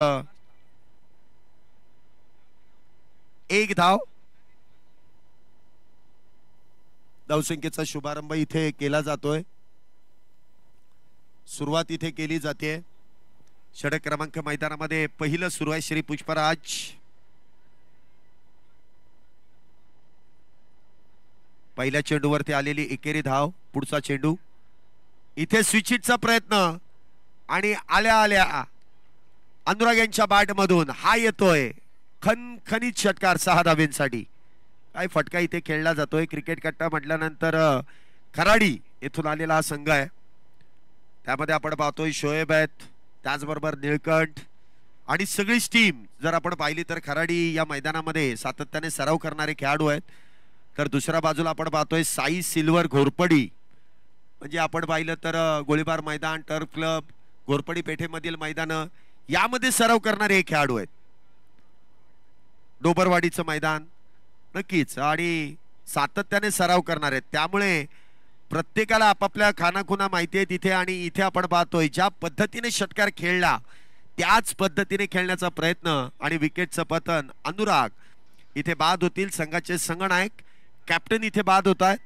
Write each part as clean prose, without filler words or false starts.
एक धाव. धावसंख्येचा शुभारंभ इथे केला जातोय. सुरुवात इथे केली जाते. षटक क्रमांक मैदानामध्ये पहिलं सुरू आहे श्री पुष्पराज. पहिल्या चेंडूवरती आलेली एकेरी धाव. पुढचा चेंडू इथे स्विचिटचा प्रयत्न आणि आल्या आल्या अनुराग यांच्या बॅट मधून हा येतोय खणखणीत षटकार 6 धावेंसाठी. काय फटका इथे खेळला जातोय. क्रिकेट कट्टा म्हटल्यानंतर खराडी येथून आलेला हा संघ आहे. त्यामध्ये आपण पाहतोय शोएब आहेत, त्याचबरोबर निळकंठ आणि सगळीच टीम जर आपण पाहिली तर खराडी या मैदानामध्ये सातत्याने सराव करणारे खेळाडू आहेत. तर दुसऱ्या बाजूला आपण पाहतोय साई सिल्वर घोरपडी, म्हणजे आपण पाहिलं तर गोळीबार मैदान, टर्फ क्लब, घोरपडी पेठेमधील मैदान यामध्ये सराव करणारे हे खेळाडू आहेत. डोबरवाडीचं मैदान नक्कीच आणि सातत्याने सराव करणार आहेत. त्यामुळे प्रत्येकाला आपापल्या खानाखुना माहिती आहे तिथे. आणि इथे आपण पाहतोय ज्या पद्धतीने षटकार खेळला त्याच पद्धतीने खेळण्याचा प्रयत्न आणि विकेटचं पतन. अनुराग इथे बाद होतील. संघाचे संघनायक कॅप्टन इथे बाद होत आहेत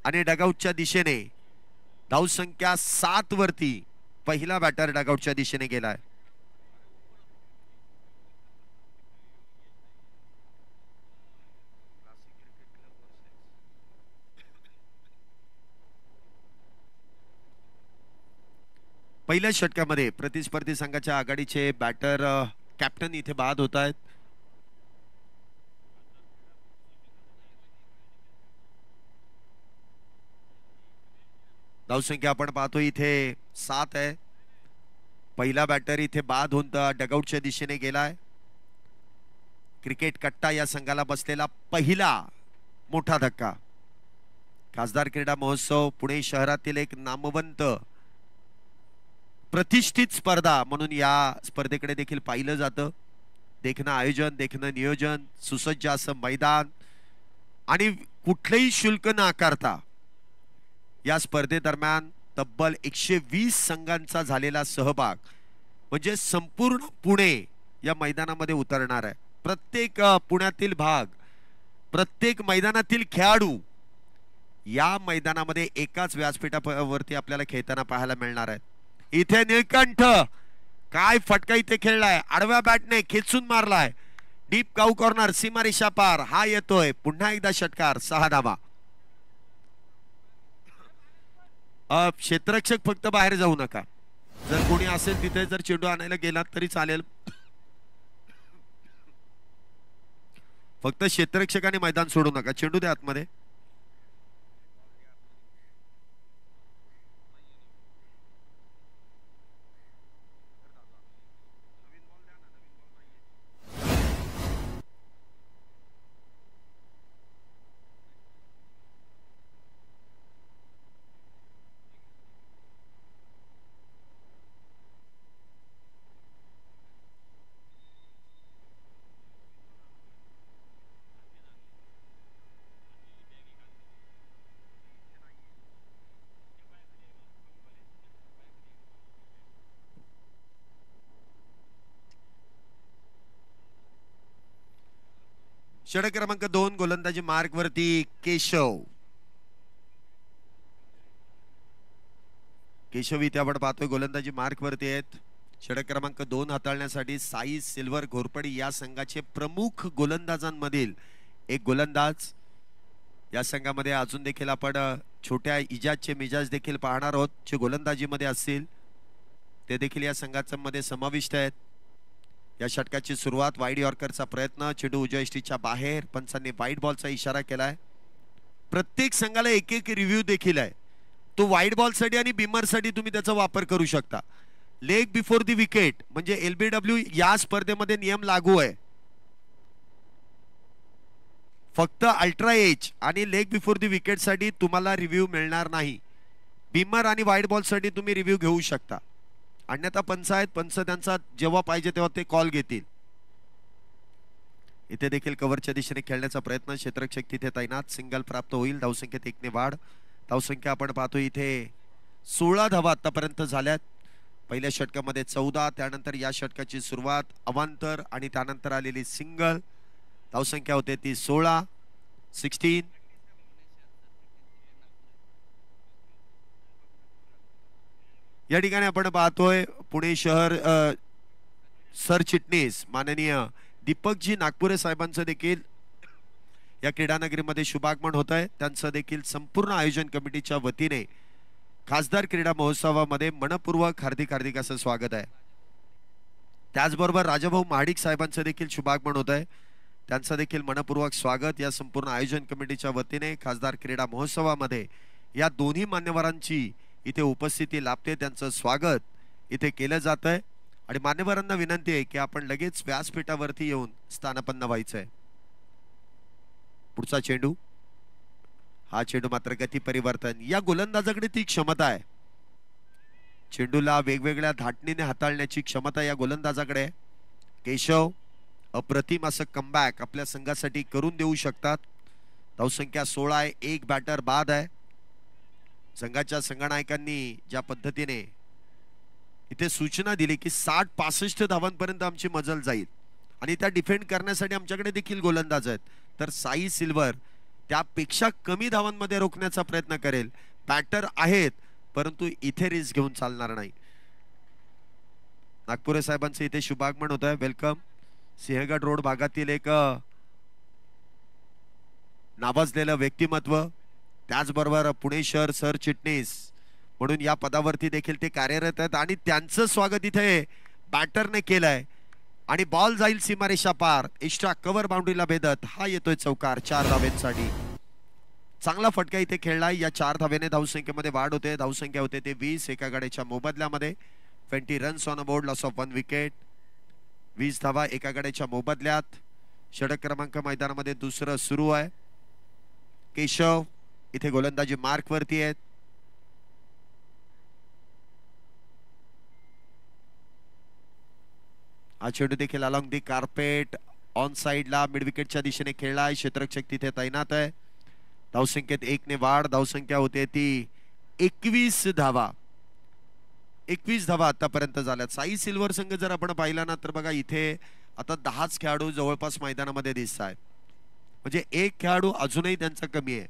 आणि डगआउटच्या दिशेने धावसंख्या 7 वरती पहिला बॅटर डगआउटच्या दिशेने गेलाय. पहिल्या षटकामध्ये प्रतिस्पर्धी संघाच्या आघाडीचे बॅटर कॅप्टन इथे बाद होत आहेत. धावसंख्या आपण पाहतो इथे 7 आहे. पहिला बॅटर इथे बाद होऊन डगआउटच्या दिशेने गेलाय. क्रिकेट कट्टा या संघाला बसलेला पहिला मोठा धक्का. खासदार क्रीडा महोत्सव पुणे शहरातील एक नामवंत प्रतिष्ठित स्पर्धा म्हणून या स्पर्धेकडे देखील पाहिलं जातं. देखणं आयोजन, देखणं नियोजन, सुसज्ज असं मैदान आणि कुठलंही शुल्क न आकारता या स्पर्धेदरम्यान तब्बल 120 संघांचा झालेला सहभाग. म्हणजे संपूर्ण पुणे या मैदानामध्ये उतरणार आहे. प्रत्येक पुण्यातील भाग, प्रत्येक मैदानातील खेळाडू या मैदानामध्ये एकाच व्यासपीठावरती आपल्याला खेळताना पाहायला मिळणार आहे. इथे निळकंठ काय फटका इथे खेळलाय. आडव्या बॅटने खेचून मारलाय. डीप काऊ कॉर्नर, सीमारेषा पार हा येतोय. पुन्हा एकदा षटकार 6 धावा. क्षेत्ररक्षक फक्त बाहेर जाऊ नका. जर कोणी असेल तिथे जर चेंडू आणायला गेला तरी चालेल. फक्त क्षेत्ररक्षकाने मैदान सोडू नका. चेंडू द्या आतमध्ये. षटक क्रमांक 2 गोलंदाजी मार्ग वरती केशव. केशव इथे आपण पाहतोय गोलंदाजी मार्ग वरती आहेत. षटक क्रमांक 2 हाताळण्यासाठी साई सिल्वर घोरपडी या संघाचे प्रमुख गोलंदाजांमधील एक गोलंदाज. या संघामध्ये अजून देखील आपण छोट्या इजाजचे मिजाज देखील पाहणार आहोत जे गोलंदाजीमध्ये असतील. ते देखील या संघाच्या मध्ये समाविष्ट आहेत. या षटकाची सुरुवात वाईड यॉर्करचा प्रयत्न. चेंडू उजव्या बाहेर. पंचांनी वाईड बॉलचा इशारा केलाय. प्रत्येक संघाला एक एक रिव्ह्यू देखील आहे. तो वाईड बॉल साठी आणि बिमर साठी तुम्ही त्याचा वापर करू शकता. लेग बिफोर दी विकेट म्हणजे LBW या स्पर्धेमध्ये नियम लागू आहे. फक्त अल्ट्रा एज आणि लेग बिफोर दी विकेट साठी तुम्हाला रिव्ह्यू मिळणार नाही. बिमर आणि वाईड बॉल साठी तुम्ही रिव्ह्यू घेऊ शकता. अन्यथा पंच आहेत. पंच त्यांचा जेव्हा पाहिजे तेव्हा ते कॉल घेतील. इथे देखील कव्हरच्या दिशेने खेळण्याचा प्रयत्न. क्षेत्ररक्षक तिथे तैनात. सिंगल प्राप्त होईल. धावसंख्येत 1 ने वाढ. धावसंख्या आपण पाहतो इथे 16 धावा आतापर्यंत झाल्यात. पहिल्या षटकामध्ये 14, त्यानंतर या षटकाची सुरुवात अवांतर आणि त्यानंतर आलेली सिंगल. धावसंख्या होते ती 16. 16. या ठिकाणी आपण पाहतोय पुणे शहर सरचिटणीस माननीय दीपकजी नागपुरे साहेबांचं देखील या क्रीडानगरीमध्ये शुभागमन होत आहे. त्यांचं देखील संपूर्ण आयोजन कमिटीच्या वतीने खासदार क्रीडा महोत्सवामध्ये मनपूर्वक हार्दिक हार्दिक असं स्वागत आहे. त्याचबरोबर राजाभाऊ महाडिक साहेबांचं देखील शुभागमन होत आहे. त्यांचं देखील मनपूर्वक स्वागत या संपूर्ण आयोजन कमिटीच्या वतीने खासदार क्रीडा महोत्सवामध्ये या दोन्ही मान्यवरांची इथे उपस्थिती लाभते. त्यांचं स्वागत इथे केलं जात आहे आणि मान्यवरांना विनंती आहे की आपण लगेच व्यासपीठावरती येऊन स्थानापन्न व्हायचं आहे. पुढचा चेंडू, हा चेंडू मात्र गती परिवर्तन. या गोलंदाजाकडे ती क्षमता आहे, चेंडूला वेगवेगळ्या धाटणीने हाताळण्याची क्षमता या गोलंदाजाकडे. केशव अप्रतिम असं कमबॅक आपल्या संघासाठी करून देऊ शकतात. धावसंख्या 16 आहे, एक बॅटर बाद आहे. संघाच्या संघनायकांनी ज्या पद्धतीने इथे सूचना दिली की 60-65 धावांपर्यंत आमची मजल जाईल आणि त्या डिफेंड करण्यासाठी आमच्याकडे देखील गोलंदाज आहेत, तर साई सिल्वर त्यापेक्षा कमी धावांमध्ये रोखण्याचा प्रयत्न करेल. बॅटर आहेत परंतु इथे रिस्क घेऊन चालणार नाही. नागपुरे साहेबांचं इथे शुभागमन होत आहे. वेलकम. सिंहगड रोड भागातील एक नावाजलेलं व्यक्तिमत्व, त्याचबरोबर पुणे शहर सरचिटणीस म्हणून या पदावरती देखील ते कार्यरत आहेत आणि त्यांचं स्वागत इथे बॅटरने केलंय आणि बॉल जाईल सीमारेषा पार. एक्स्ट्रा कव्हर बाउंड्रीला भेदत हा येतोय चौकार 4 धावेंसाठी. चांगला फटका इथे खेळलाय. या 4 धावेने धावसंख्येमध्ये वाढ होते. धावसंख्या होते ते 20 एका गड्याच्या मोबदल्यामध्ये. 20 runs on a board, loss of 1 wicket. 20 धावा एका गड्याच्या मोबदल्यात. षटक क्रमांक मैदानामध्ये दुसरं सुरू आहे. केशव इथे गोलंदाजी मार्क वरती आहेत. हा चेंडू देखील अलॉंग दी कार्पेट ऑन साइडला मिड विकेटच्या दिशेने खेळलाय. क्षेत्ररक्षक तिथे तैनात आहे. धावसंख्येत 1 ने वाढ. धावसंख्या होते ती 21 धावा. 21 धावा आतापर्यंत झाल्यात. साई सिल्वर संघ जर आपण पाहिला ना तर बघा इथे आता 10च खेळाडू जवळपास मैदानामध्ये दिसत आहेत. म्हणजे एक खेळाडू अजूनही त्यांचा कमी आहे.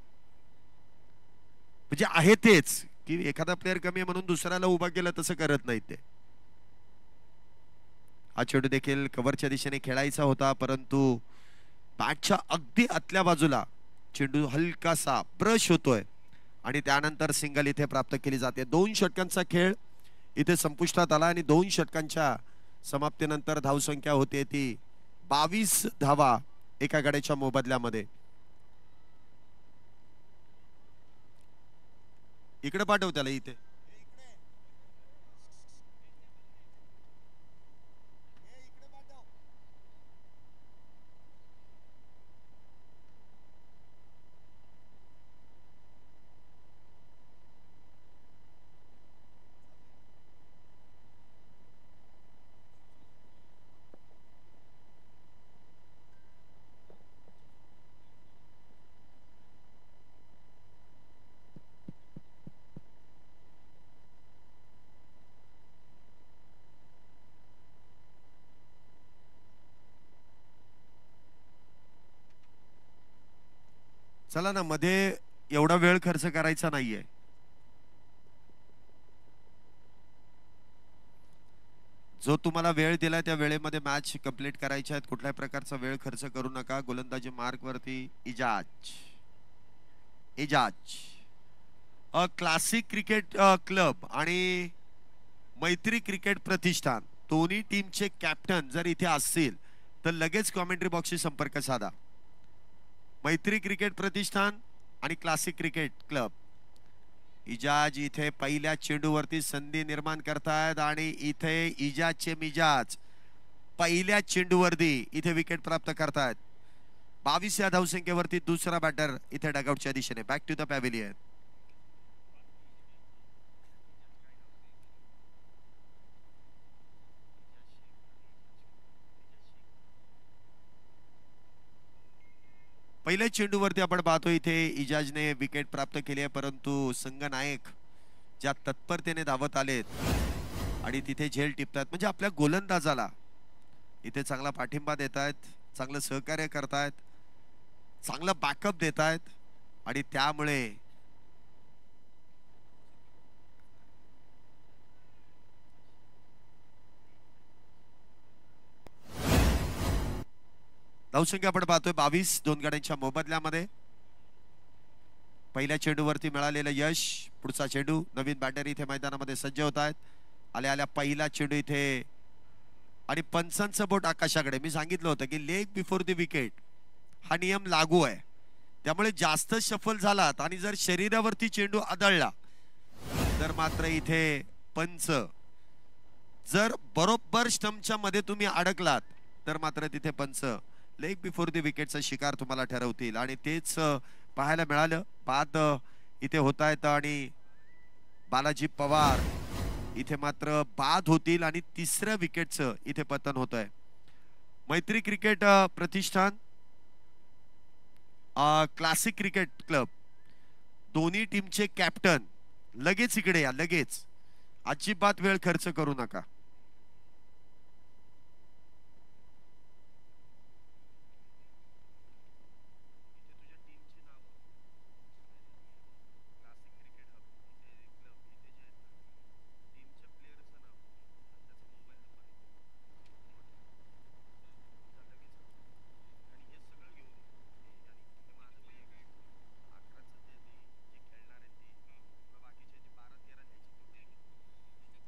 म्हणजे आहे तेच की एखादा प्लेअर कमी आहे म्हणून दुसऱ्याला उभा केलं तसं करत नाहीत ते. हा चेंडू देखील कव्हरच्या दिशेने खेळायचा होता परंतु बॅटच्या अगदी आतल्या बाजूला चेंडू हलकासा ब्रश होतोय आणि त्यानंतर सिंगल इथे प्राप्त केली जाते. 2 षटकांचा खेळ इथे संपुष्टात आला आणि 2 षटकांच्या समाप्तीनंतर धावसंख्या होते ती 22 धावा एका गड्याच्या मोबदल्यामध्ये. इकडे पाठव त्याला इथे. चला ना, मध्ये एवढा वेळ खर्च करायचा नाहीये. जो तुम्हाला वेळ दिला त्या वेळेमध्ये मॅच कंप्लीट करायची आहे. कुठल्याही प्रकारचा वेळ खर्च करू नका. गोलंदाजी मार्क वरती इजाज. क्लासिक क्रिकेट क्लब आणि मैत्री क्रिकेट प्रतिष्ठान दोन्ही टीमचे कॅप्टन जर इथे असतील तर लगेच कॉमेंट्री बॉक्सशी संपर्क साधा. मैत्री क्रिकेट प्रतिष्ठान आणि क्लासिक क्रिकेट क्लब. इजाज इथे पहिल्या चेंडूवरती संधी निर्माण करतायत आणि इथे इजाजचे मिजाज पहिल्या चेंडूवरती इथे विकेट प्राप्त करतायत. 22 या धावसंख्येवरती दुसरा बॅटर इथे डगआउटच्या दिशेने. Back to the pavilion. पहिल्या चेंडूवरती आपण पाहतो इथे इजाजने विकेट प्राप्त केली आहे परंतु संघ नायक ज्या तत्परतेने धावत आलेत आणि तिथे झेल टिपतायत, म्हणजे आपल्या गोलंदाजाला इथे चांगला पाठिंबा देत आहेत, चांगलं सहकार्य करतायत, चांगलं बॅकअप देत आहेत आणि त्यामुळे धावसंख्या आपण पाहतोय 22 दोन गाड्यांच्या मोबदल्यामध्ये. पहिल्या चेंडूवरती मिळालेलं यश. पुढचा चेंडू. नवीन बॅटर इथे मैदानामध्ये सज्ज होत आहेत. आल्या आल्या पहिला चेंडू इथे आणि पंचांचं बोट आकाशाकडे. मी सांगितलं होतं की लेग बिफोर द विकेट हा नियम लागू आहे, त्यामुळे जास्त सफल झालात आणि जर शरीरावरती चेंडू आदळला तर मात्र इथे पंच. जर बरोबर स्टंपच्या मध्ये तुम्ही अडकलात तर मात्र तिथे पंच लेग बिफोर द विकेटचा शिकार तुम्हाला ठरवतील आणि तेच पाहायला मिळालं. बाद इथे होत आहेत आणि बालाजी पवार इथे मात्र बाद होतील आणि तिसऱ्या विकेटचं इथे पतन होत आहे. मैत्री क्रिकेट प्रतिष्ठान, क्लासिक क्रिकेट क्लब, दोन्ही टीमचे कॅप्टन लगेच इकडे या, लगेच. अजिबात वेळ खर्च करू नका.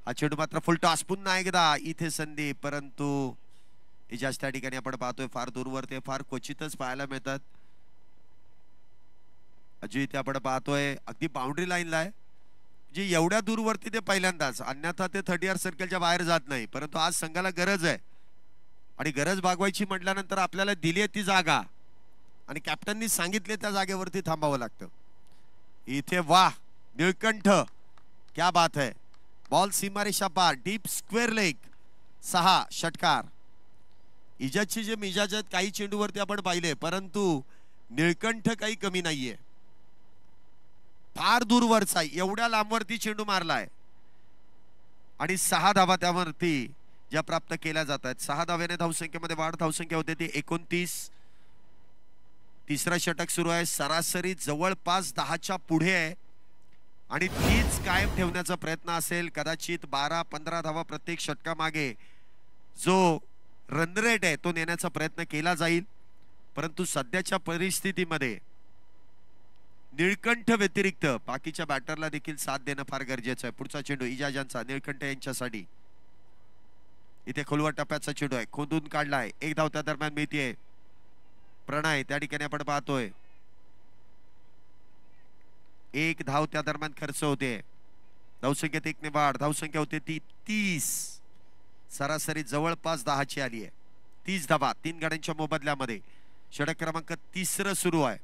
हा चेंडू मात्र फुल टॉस. पुन्हा एकदा इथे संधी, परंतु इजाज त्या ठिकाणी आपण पाहतोय फार दूरवर, ते फार क्वचितच पाहायला मिळतात. अजून इथे आपण पाहतोय अगदी बाउंड्री लाईनला आहे, म्हणजे एवढ्या दूरवरती ते पहिल्यांदाच. अन्यथा ते 30 सर्कलच्या बाहेर जात नाही, परंतु आज संघाला गरज आहे आणि गरज भागवायची म्हटल्यानंतर आपल्याला दिली आहे ती जागा आणि कॅप्टननी सांगितले त्या जागेवरती थांबावं लागतं. इथे वाह निळकंठ, क्या बात है. बॉल सीमारेषा पार, डीप स्क्वेअर लेग, 6 षटकार. इजाजची जे मिजाज आहेत काही चेंडूवरती आपण पाहिले, परंतु निळकंठ काही कमी नाहीये. फार दूरवरचा एवढ्या लांबवरती चेंडू मारलाय आणि 6 धावा त्यावरती ज्या प्राप्त केल्या जात आहेत. 6 धाव्याने धावसंख्येमध्ये वाढ. धावसंख्या होते ती 29. तिसरा षटक सुरू आहे. सरासरी जवळपास 10च्या पुढे आहे आणि तीच कायम ठेवण्याचा प्रयत्न असेल. कदाचित 12-15 धावा प्रत्येक षटकामागे जो रन रेट आहे तो नेण्याचा प्रयत्न केला जाईल, परंतु सध्याच्या परिस्थितीमध्ये निळकंठ व्यतिरिक्त बाकीच्या बॅटरला देखील साथ देणं फार गरजेचं आहे. पुढचा चेंडू इजाजांचा निळकंठ यांच्यासाठी. इथे खोलवर टप्प्याचा चेंडू आहे, खोदून काढलाय. 1 धाव त्या दरम्यान मिळतीये. प्रणय त्या ठिकाणी आपण पाहतोय 1 धाव त्या दरम्यान खर्च होते. धावसंख्येत 1 ने वाढ. धावसंख्या होते ती 30. सरासरी जवळपास 10ची आली आहे. 30 धावा 3 गाड्यांच्या मोबदल्यामध्ये. षटक क्रमांक 3 सुरू आहे.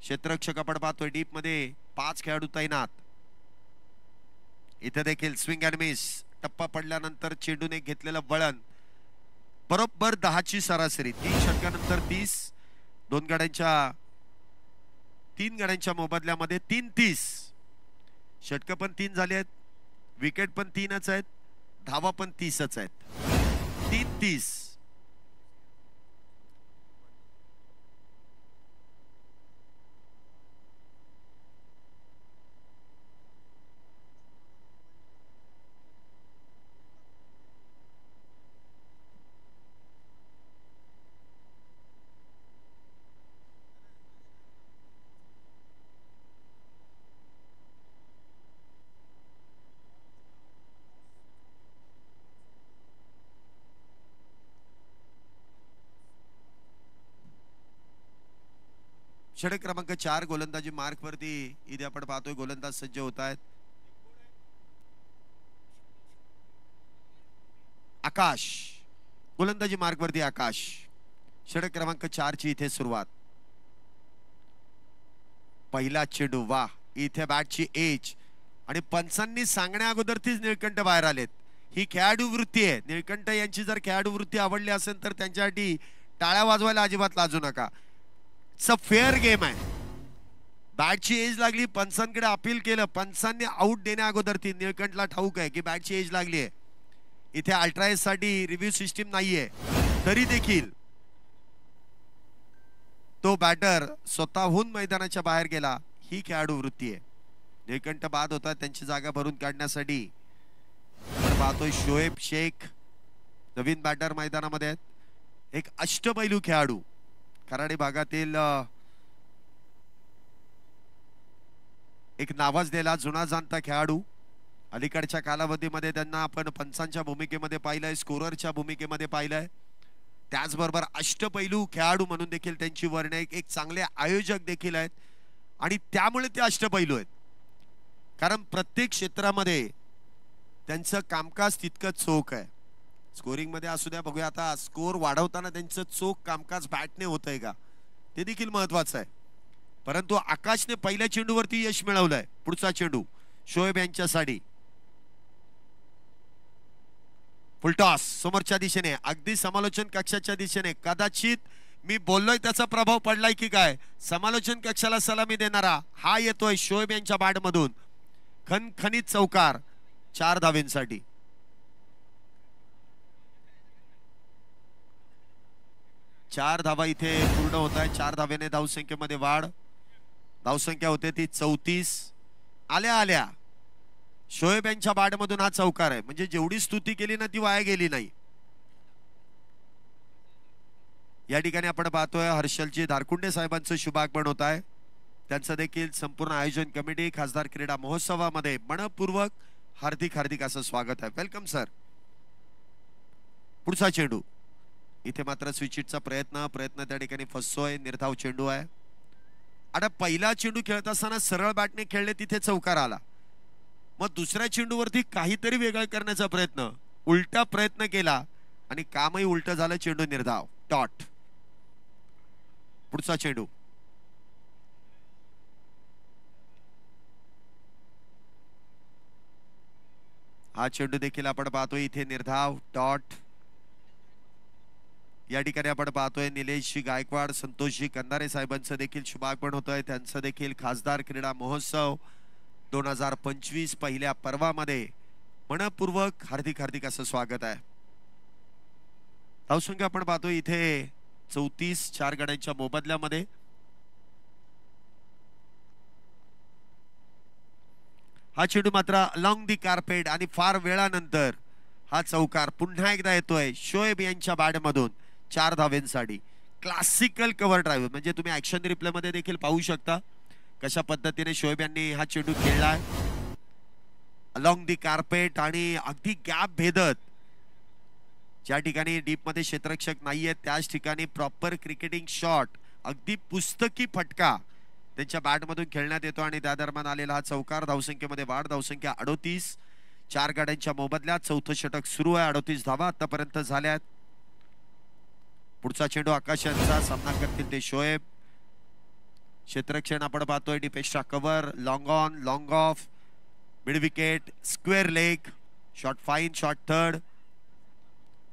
क्षेत्ररक्षक आपण पाहतोय डीप मध्ये 5 खेळाडू तैनात. इथे देखील स्विंग अँड मिस. टप्पा पडल्यानंतर चेंडूने घेतलेलं वळण. बरोबर 10ची सरासरी. 3 षटकानंतर 30. 3 गाड्यांच्या मोबदल्यामध्ये 3-30. षटक पण 3 झाले आहेत, विकेट पण 3च आहेत, धावा पण 30च आहेत. 3-30. षटक क्रमांक 4 गोलंदाजी मार्क वरती इथे आपण पाहतोय गोलंदाज सज्ज होत आहेत. आकाश गोलंदाजी मार्क वरती. आकाश. षटक क्रमांक 4 ची इथे सुरुवात. पहिला चेंडू. वाह. इथे बॅटची एज आणि पंचांनी सांगण्या अगोदर तीच निळकंठ बाहेर आलेत. ही खेळाडू वृत्ती आहे. निळकंठ यांची जर खेळाडू वृत्ती आवडली असेल तर त्यांच्यासाठी टाळ्या वाजवायला अजिबात लाजू नका. इट्स अ फेअर गेम आहे. बॅटची एज लागली, पंचांकडे अपील केलं, पंचांनी आउट देण्या अगोदर ती निळकंठला ठाऊक आहे की बॅटची एज लागली आहे. इथे अल्ट्राएज साठी रिव्ह्यू सिस्टीम नाहीये, तरी देखील तो बॅटर स्वतःहून मैदानाच्या बाहेर गेला. ही खेळाडू वृत्ती आहे. निळकंठ बाद होता, त्यांची जागा भरून काढण्यासाठी पाहतोय शोएब शेख नवीन बॅटर मैदानामध्ये आहेत. एक अष्टपैलू खेळाडू, कराडी भागातील एक नावाजलेला जुना जाणता खेळाडू. अलीकडच्या कालावधीमध्ये त्यांना आपण पंचांच्या भूमिकेमध्ये पाहिलंय, स्कोररच्या भूमिकेमध्ये पाहिलंय. त्याचबरोबर अष्टपैलू खेळाडू म्हणून देखील त्यांची वर्णने, एक चांगले आयोजक देखील आहेत आणि त्यामुळे ते अष्टपैलू आहेत. कारण प्रत्येक क्षेत्रामध्ये त्यांचं कामकाज तितकं चोख आहे. स्कोरिंग मध्ये असू द्या, बघूया आता स्कोर वाढवताना त्यांचं चोख कामकाज बॅटने होतंय का, ते देखील महत्वाचं आहे. परंतु आकाशने पहिल्या चेंडूवरती यश मिळवलंय. पुढचा चेंडू शोएब यांच्यासाठी, फुलटॉस समोरच्या दिशेने, अगदी समालोचन कक्षाच्या दिशेने. कदाचित मी बोललोय त्याचा प्रभाव पडलाय की काय, समालोचन कक्षाला सलामी देणारा हा येतोय शोएब यांच्या बॅट मधून. खणखणीत चौकार 4 धावेंसाठी. चार धावा इथे पूर्ण होत आहे. 4 धावेने धावसंख्येमध्ये वाढ. धावसंख्या होते ती 34. आल्या आल्या शोएब यांच्या बॅट मधून हा चौकार आहे. म्हणजे जेवढी स्तुती केली ना ती वाया गेली नाही. या ठिकाणी आपण पाहतोय हर्षलजी धारकुंडे साहेबांचं शुभागमन होत आहे. त्यांचं देखील संपूर्ण आयोजन कमिटी खासदार क्रीडा महोत्सवामध्ये मनपूर्वक हार्दिक हार्दिक असं स्वागत आहे. Welcome sir. पुढचा चेंडू इथे मात्र स्विचिटचा प्रयत्न त्या ठिकाणी फसतोय. निर्धाव चेंडू आहे. आता पहिला चेंडू खेळत असताना सरळ बॅटने खेळले, तिथे चौकार आला. मग दुसऱ्या चेंडूवरती काहीतरी वेगळं करण्याचा प्रयत्न, उलटा प्रयत्न केला आणि कामही उलट झालं. चेंडू निर्धाव, डॉट. पुढचा चेंडू हा चेंडू देखील आपण पाहतोय इथे निर्धाव, डॉट. या ठिकाणी आपण पाहतोय निलेश गायकवाड, संतोषजी कंदारे साहेबांचं देखील शुभागमन होत आहे. त्यांचं देखील खासदार क्रीडा महोत्सव 2025 पहिल्या पर्वामध्ये मनपूर्वक हार्दिक हार्दिक असं स्वागत आहे. धावसंख्या आपण पाहतोय इथे 34, 4 गड्यांच्या मोबदल्यामध्ये. हा चेंडू मात्र अलॉंग दी कार्पेट आणि फार वेळानंतर हा चौकार पुन्हा एकदा येतोय शोएब यांच्या बॅट मधून 4 धावेंसाठी. क्लासिकल कव्हर ड्राईव्ह, म्हणजे तुम्ही ऍक्शन रिप्ले मध्ये देखील पाहू शकता कशा पद्धतीने शोएब यांनी हा चेंडू खेळलाय. अलॉंग दी कार्पेट आणि अगदी गॅप भेदत, ज्या ठिकाणी डीप मध्ये क्षेत्ररक्षक नाहीये त्याच ठिकाणी प्रॉपर क्रिकेटिंग शॉट, अगदी पुस्तकी फटका त्यांच्या बॅट मधून खेळण्यात येतो आणि त्या दरम्यान आलेला हा चौकार. धावसंख्येमध्ये वाढ. धावसंख्या 38, 4 गाड्यांच्या मोबदल्यात. चौथं षटक सुरू आहे. 38 धावा आतापर्यंत झाल्यात. पुढचा चेंडू आकाश यांचा, सामना करतील ते शोएब. क्षेत्ररक्षण आपण पाहतोय deep extra cover, long on, long of, mid wicket, square leg, shot fine, shot third.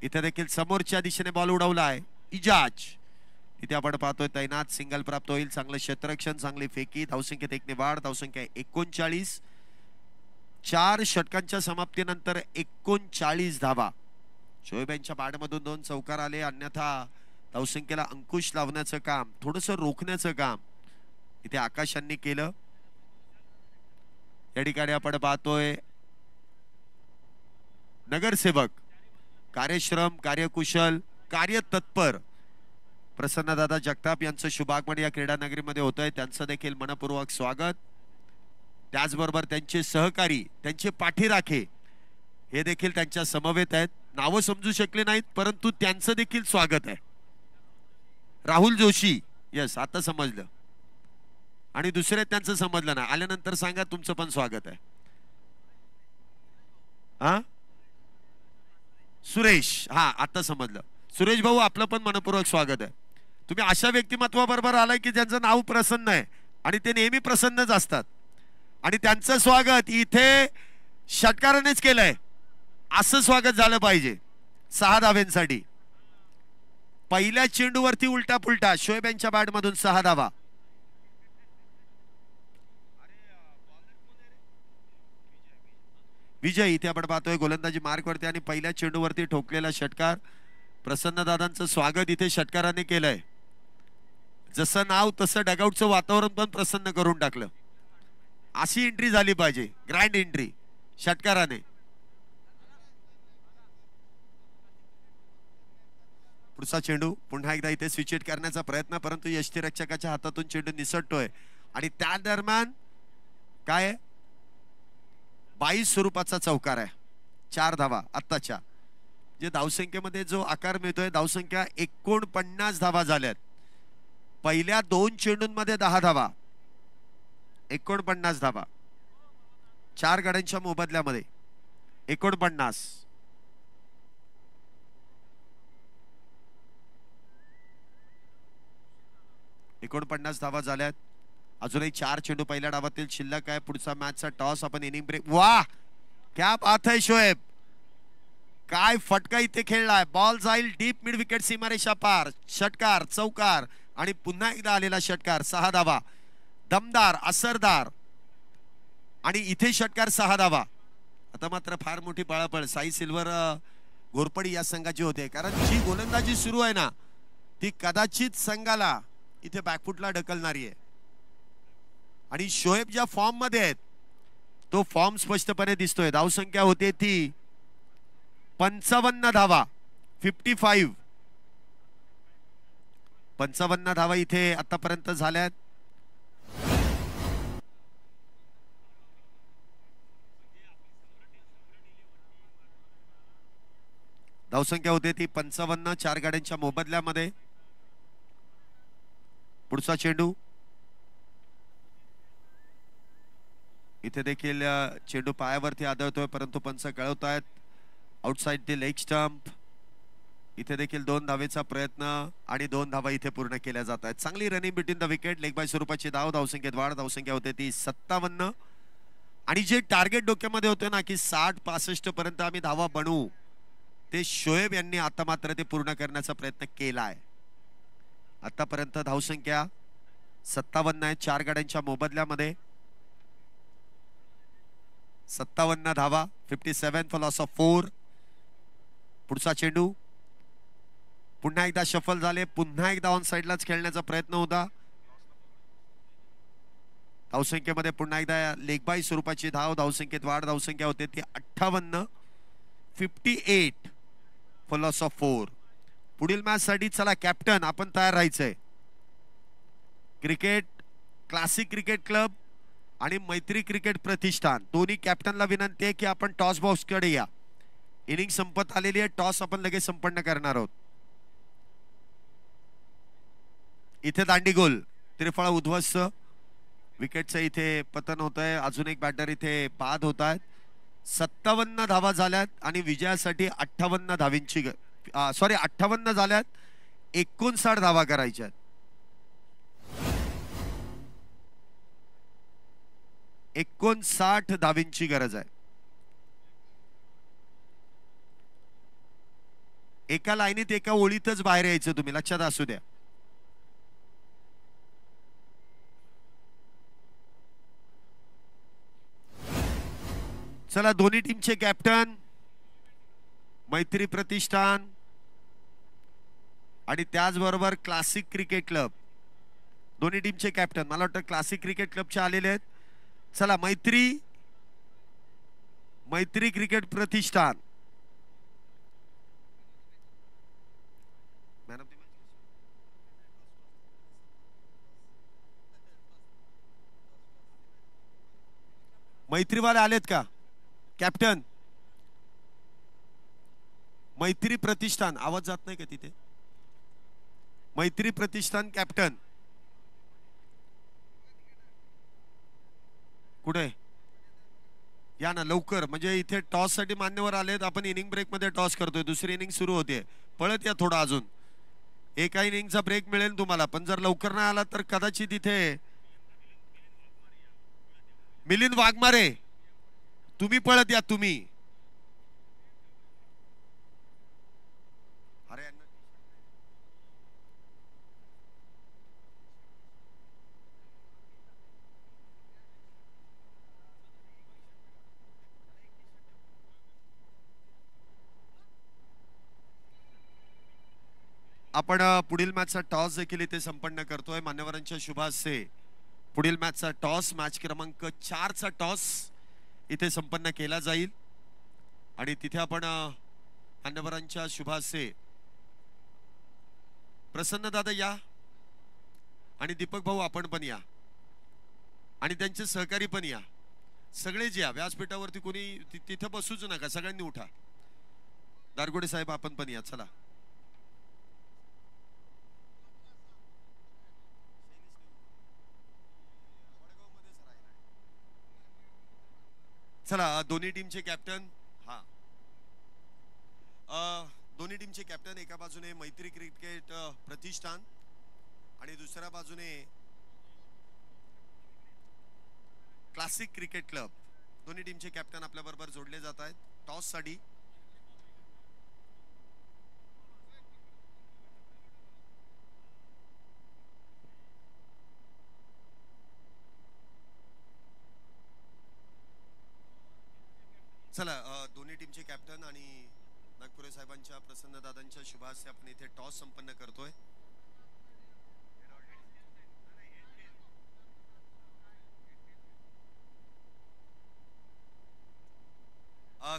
इथे देखील समोरच्या दिशेने बॉल उडवला आहे इजाज. इथे आपण पाहतोय तैनात, सिंगल प्राप्त होईल. चांगलं क्षेत्ररक्षण, चांगली फेकी. धावसंख्येत 1 ने वाढ. धावसंख्या 39. 4 षटकांच्या समाप्तीनंतर 39 धावा. शोएब यांच्या बॅटमधून 2 चौकार आले. अन्यथा धावसंख्येला अंकुश लावण्याचं काम, थोडस रोखण्याचं काम इथे आकाश यांनी केलं. या ठिकाणी आपण पाहतोय नगरसेवक, कार्यश्रम, कार्यकुशल, कार्यतत्पर प्रसन्नदादा जगताप यांचं शुभागमन या क्रीडा नगरीमध्ये होत आहे. त्यांचं देखील मनपूर्वक स्वागत. त्याचबरोबर त्यांचे सहकारी, त्यांचे पाठीराखे हे देखील त्यांच्या समवेत आहेत. नावं समजू शकले नाहीत परंतु त्यांचं देखील स्वागत आहे. राहुल जोशी, यस आता समजलं. आणि दुसरे त्यांचं समजलं ना, आल्यानंतर सांगा तुमचं पण स्वागत आहे. हा सुरेश, हा आता समजलं. सुरेश भाऊ आपलं पण मनपूर्वक स्वागत आहे. तुम्ही अशा व्यक्तिमत्वाबरोबर आलाय की ज्यांचं नाव प्रसन्न आहे आणि ते नेहमी प्रसन्नच असतात. आणि त्यांचं स्वागत इथे षटकारानेच केलंय. असं स्वागत झालं पाहिजे. 6 धावेंसाठी. पहिल्या चेंडूवरती उलटा पुलटा शोएब यांच्या बॅट मधून 6 धावा. विजय इथे आपण पाहतोय गोलंदाजी मार्कवरती आणि पहिल्या चेंडूवरती ठोकलेला षटकार. प्रसन्न दादांचं स्वागत इथे षटकाराने केलंय. जसं नाव तसं डगआउटचं वातावरण पण प्रसन्न करून टाकलं. अशी एंट्री झाली पाहिजे, ग्रँड एंट्री षटकाराने. पुढचा चेंडू पुन्हा एकदा इथे स्विच हिट करण्याचा प्रयत्न, परंतु यष्टीरक्षकाच्या हातातून चेंडू निसटतोय आणि त्या दरम्यान काय 22 स्वरूपाचा चौकार आहे. 4 धावा आत्ताच्या जे धावसंख्येमध्ये जो आकार मिळतोय, धावसंख्या 49 धावा झाल्यात. पहिल्या 2 चेंडूंमध्ये 10 धावा, 49 धावा 4 गड्यांच्या मोबदल्यामध्ये 49. धावा झाल्यात. अजूनही 4 चेंडू पहिल्या डावातील शिल्लक आहे. पुढचा मॅचचा टॉस, आपण इनिंग ब्रेक. वाह क्या बात है शोएब, काय फटका इथे खेळलाय. बॉल जाईल डीप मिड विकेट सीमारेषा पार. षटकार, चौकार आणि पुन्हा एकदा आलेला षटकार. 6 धावा, दमदार, असरदार आणि इथे षटकार 6 धावा. आता मात्र फार मोठी पळापळ साई सिल्वर घोरपडी या संघाची होते, कारण जी गोलंदाजी सुरू आहे ना ती कदाचित संघाला इथे बॅकफुटला ढकलणारी आहे. आणि शोएब ज्या फॉर्म मध्ये आहेत तो फॉर्म स्पष्टपणे दिसतोय. धावसंख्या होते ती 55 धावा, 55. 55 धावा इथे आतापर्यंत झाल्यात. धावसंख्या होते ती 55, 4 गाड्यांच्या मोबदल्यामध्ये. पुढचा चेंडू इथे देखील चेंडू पायावरती आदळतोय, परंतु पंच कळवतायत आउटसाइड द लेग स्टंप. इथे देखील 2 धावेचा प्रयत्न आणि 2 धावा इथे पूर्ण केल्या जात आहेत. चांगली running between the wicket. Leg bye स्वरूपाची धाव. धावसंख्येत वाढ. धावसंख्या होते ती 57. आणि जे टार्गेट डोक्यामध्ये होते ना की 60-65 पर्यंत आम्ही धावा बनवू, ते शोएब यांनी आता मात्र ते पूर्ण करण्याचा प्रयत्न केलाय. आतापर्यंत धावसंख्या 57 आहे 4 गाड्यांच्या मोबदल्यामध्ये. 57 धावा, 57 फॉर लॉस ऑफ 4. पुढचा चेंडू पुन्हा एकदा शफल झाले. पुन्हा एकदा ऑन साइडलाच खेळण्याचा प्रयत्न होता. धावसंख्येमध्ये पुन्हा एकदा लेग बाय स्वरूपाची धाव. धावसंख्येत वाढ. धावसंख्या होते ती 58, 58 फॉर लॉस ऑफ 4. पुढील मॅच साठी चला कॅप्टन आपण तयार राहायचंय. क्रिकेट क्लासिक क्रिकेट क्लब आणि मैत्री क्रिकेट प्रतिष्ठान दोन्ही कॅप्टनला विनंती आहे की आपण टॉस बॉक्स कडे या. इनिंग संपत आलेली आहे. टॉस आपण लगेच संपन्न करणार आहोत. इथे दांडी गोल, त्रिफळा उद्ध्वस्त. विकेटचं इथे पतन होत आहे. अजून एक बॅटर इथे बाद होत आहेत. 57 धावा झाल्यात आणि विजयासाठी 58 धावींची 58 झाल्यात. 59 धावा करायच्या. 59 धावींची गरज आहे. एका लाईनीत एका ओळीतच बाहेर यायचं तुम्ही, लक्षात असू द्या. चला दोन्ही टीमचे कॅप्टन, मैत्री प्रतिष्ठान आणि त्याचबरोबर क्लासिक क्रिकेट क्लब दोन्ही टीमचे कॅप्टन मला वाटतं क्लासिक क्रिकेट क्लबचे आलेले आहेत. चला मैत्री क्रिकेट प्रतिष्ठान. मैत्रीवाले आलेत का कॅप्टन? मैत्री प्रतिष्ठान, आवाज जात नाही का तिथे? मैत्री प्रतिष्ठान कॅप्टन कुठे? या ना लवकर, म्हणजे इथे टॉस साठी मान्यवर आलेत. आपण इनिंग ब्रेक मध्ये टॉस करतोय. दुसरी इनिंग सुरू होते. पळत या थोडा अजून. एका इनिंगचा ब्रेक मिळेल तुम्हाला, पण जर लवकर नाही आला तर कदाचित इथे मिलिंद वाघमारे तुम्ही पळत या. तुम्ही आपण पुढील मॅचचा टॉस देखील इथे संपन्न करतोय मान्यवरांच्या शुभ हस्ते. पुढील मॅचचा टॉस मॅच क्रमांक 4 चा टॉस इथे संपन्न केला जाईल आणि तिथे आपण मान्यवरांच्या शुभ हस्ते प्रसन्न दादा या आणि दीपक भाऊ आपण पण या आणि त्यांचे सहकारी पण या. सगळेच या व्यासपीठावरती. कोणी तिथे बसूच नका, सगळ्यांनी उठा. दारगोडे साहेब आपण पण या. चला चला दोन्ही टीमचे कॅप्टन. हा दोन्ही टीमचे कॅप्टन एका बाजूने मैत्री क्रिकेट प्रतिष्ठान आणि दुसऱ्या बाजूने क्लासिक क्रिकेट क्लब. दोन्ही टीमचे कॅप्टन आपल्या बरोबर जोडले जात आहेत टॉस साठी. चला दोन्ही टीमचे कॅप्टन आणि नागपुरे साहेबांच्या प्रसन्न दादांच्या शुभ हस्ते आपण इथे टॉस संपन्न करतोय.